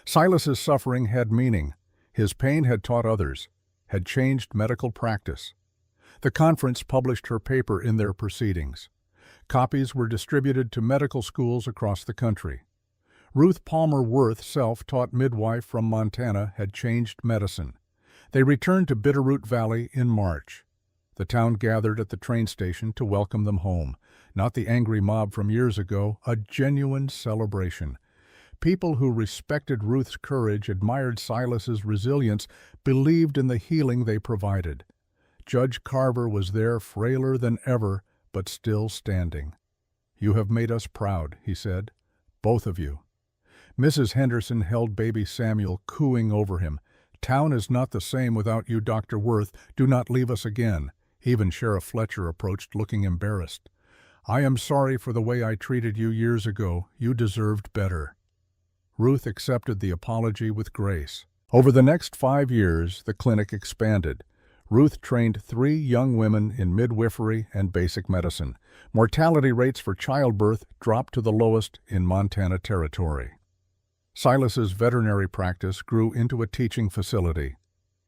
Silas's suffering had meaning. His pain had taught others, had changed medical practice. The conference published her paper in their proceedings. Copies were distributed to medical schools across the country. Ruth Palmer Worth, self-taught midwife from Montana, had changed medicine. They returned to Bitterroot Valley in March. The town gathered at the train station to welcome them home. Not the angry mob from years ago, a genuine celebration. People who respected Ruth's courage, admired Silas's resilience, believed in the healing they provided. Judge Carver was there, frailer than ever, but still standing. "You have made us proud," he said. "Both of you." Mrs. Henderson held baby Samuel, cooing over him. "Town is not the same without you, Dr. Worth. Do not leave us again." Even Sheriff Fletcher approached, looking embarrassed. "I am sorry for the way I treated you years ago. You deserved better." Ruth accepted the apology with grace. Over the next 5 years, the clinic expanded. Ruth trained 3 young women in midwifery and basic medicine. Mortality rates for childbirth dropped to the lowest in Montana Territory. Silas's veterinary practice grew into a teaching facility.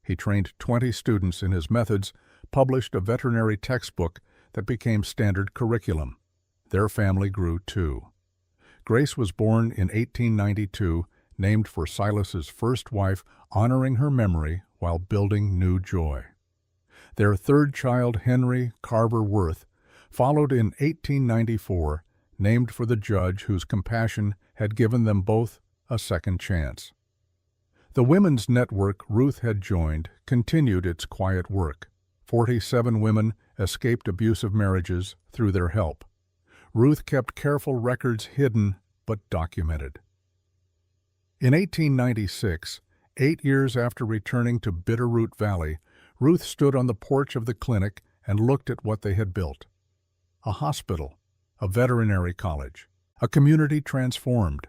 He trained 20 students in his methods, published a veterinary textbook that became standard curriculum. Their family grew too. Grace was born in 1892, named for Silas's first wife, honoring her memory while building new joy. Their third child, Henry Carver Worth, followed in 1894, named for the judge whose compassion had given them both a second chance. The women's network Ruth had joined continued its quiet work. 47 women escaped abusive marriages through their help. Ruth kept careful records hidden but documented. In 1896, 8 years after returning to Bitterroot Valley, Ruth stood on the porch of the clinic and looked at what they had built. A hospital, a veterinary college, a community transformed,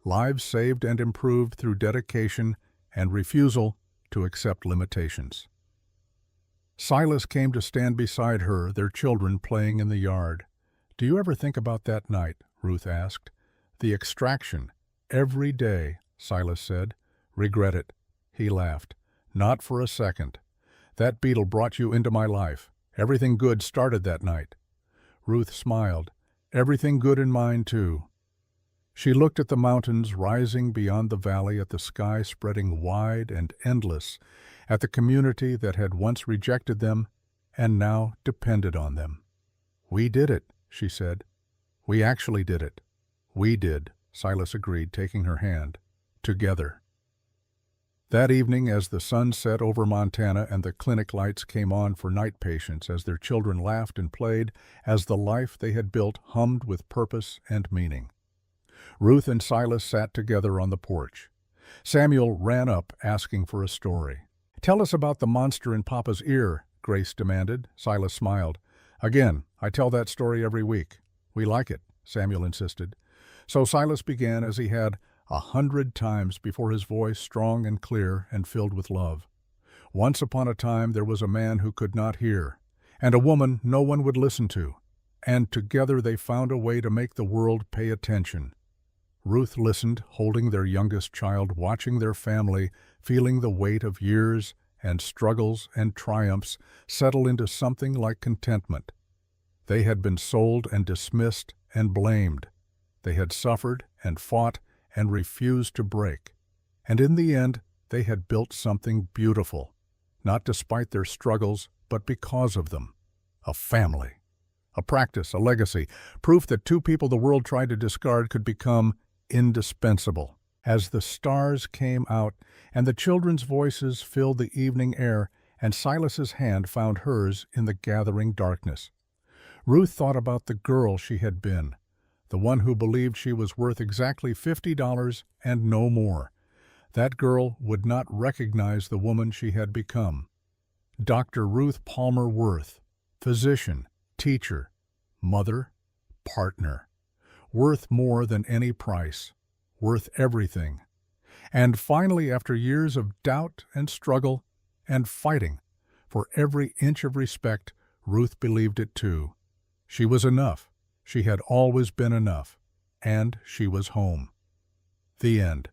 lives saved and improved through dedication and refusal to accept limitations. Silas came to stand beside her, their children playing in the yard. "Do you ever think about that night?" Ruth asked. "The extraction. Every day," Silas said. "Regret it." He laughed. "Not for a second. That beetle brought you into my life. Everything good started that night." Ruth smiled. "Everything good in mine, too." She looked at the mountains rising beyond the valley, at the sky spreading wide and endless, at the community that had once rejected them and now depended on them. "We did it," she said. "We actually did it." "We did," Silas agreed, taking her hand. "Together." That evening, as the sun set over Montana and the clinic lights came on for night patients, as their children laughed and played, as the life they had built hummed with purpose and meaning, Ruth and Silas sat together on the porch. Samuel ran up, asking for a story. "Tell us about the monster in Papa's ear," Grace demanded. Silas smiled. "Again, I tell that story every week." "We like it," Samuel insisted. So Silas began, as he had 100 times before, his voice strong and clear and filled with love. "Once upon a time there was a man who could not hear, and a woman no one would listen to, and together they found a way to make the world pay attention." Ruth listened, holding their youngest child, watching their family, feeling the weight of years and struggles and triumphs settle into something like contentment. They had been sold and dismissed and blamed. They had suffered and fought and refused to break. And in the end, they had built something beautiful, not despite their struggles, but because of them. A family. A practice, a legacy, proof that 2 people the world tried to discard could become indispensable. As the stars came out and the children's voices filled the evening air and Silas's hand found hers in the gathering darkness, Ruth thought about the girl she had been, the one who believed she was worth exactly $50 and no more, That girl would not recognize the woman she had become. Dr. Ruth Palmer Worth, physician, teacher, mother, partner, worth more than any price, worth everything. And finally, after years of doubt and struggle and fighting for every inch of respect, Ruth believed it too. She was enough. She had always been enough. And she was home. The end.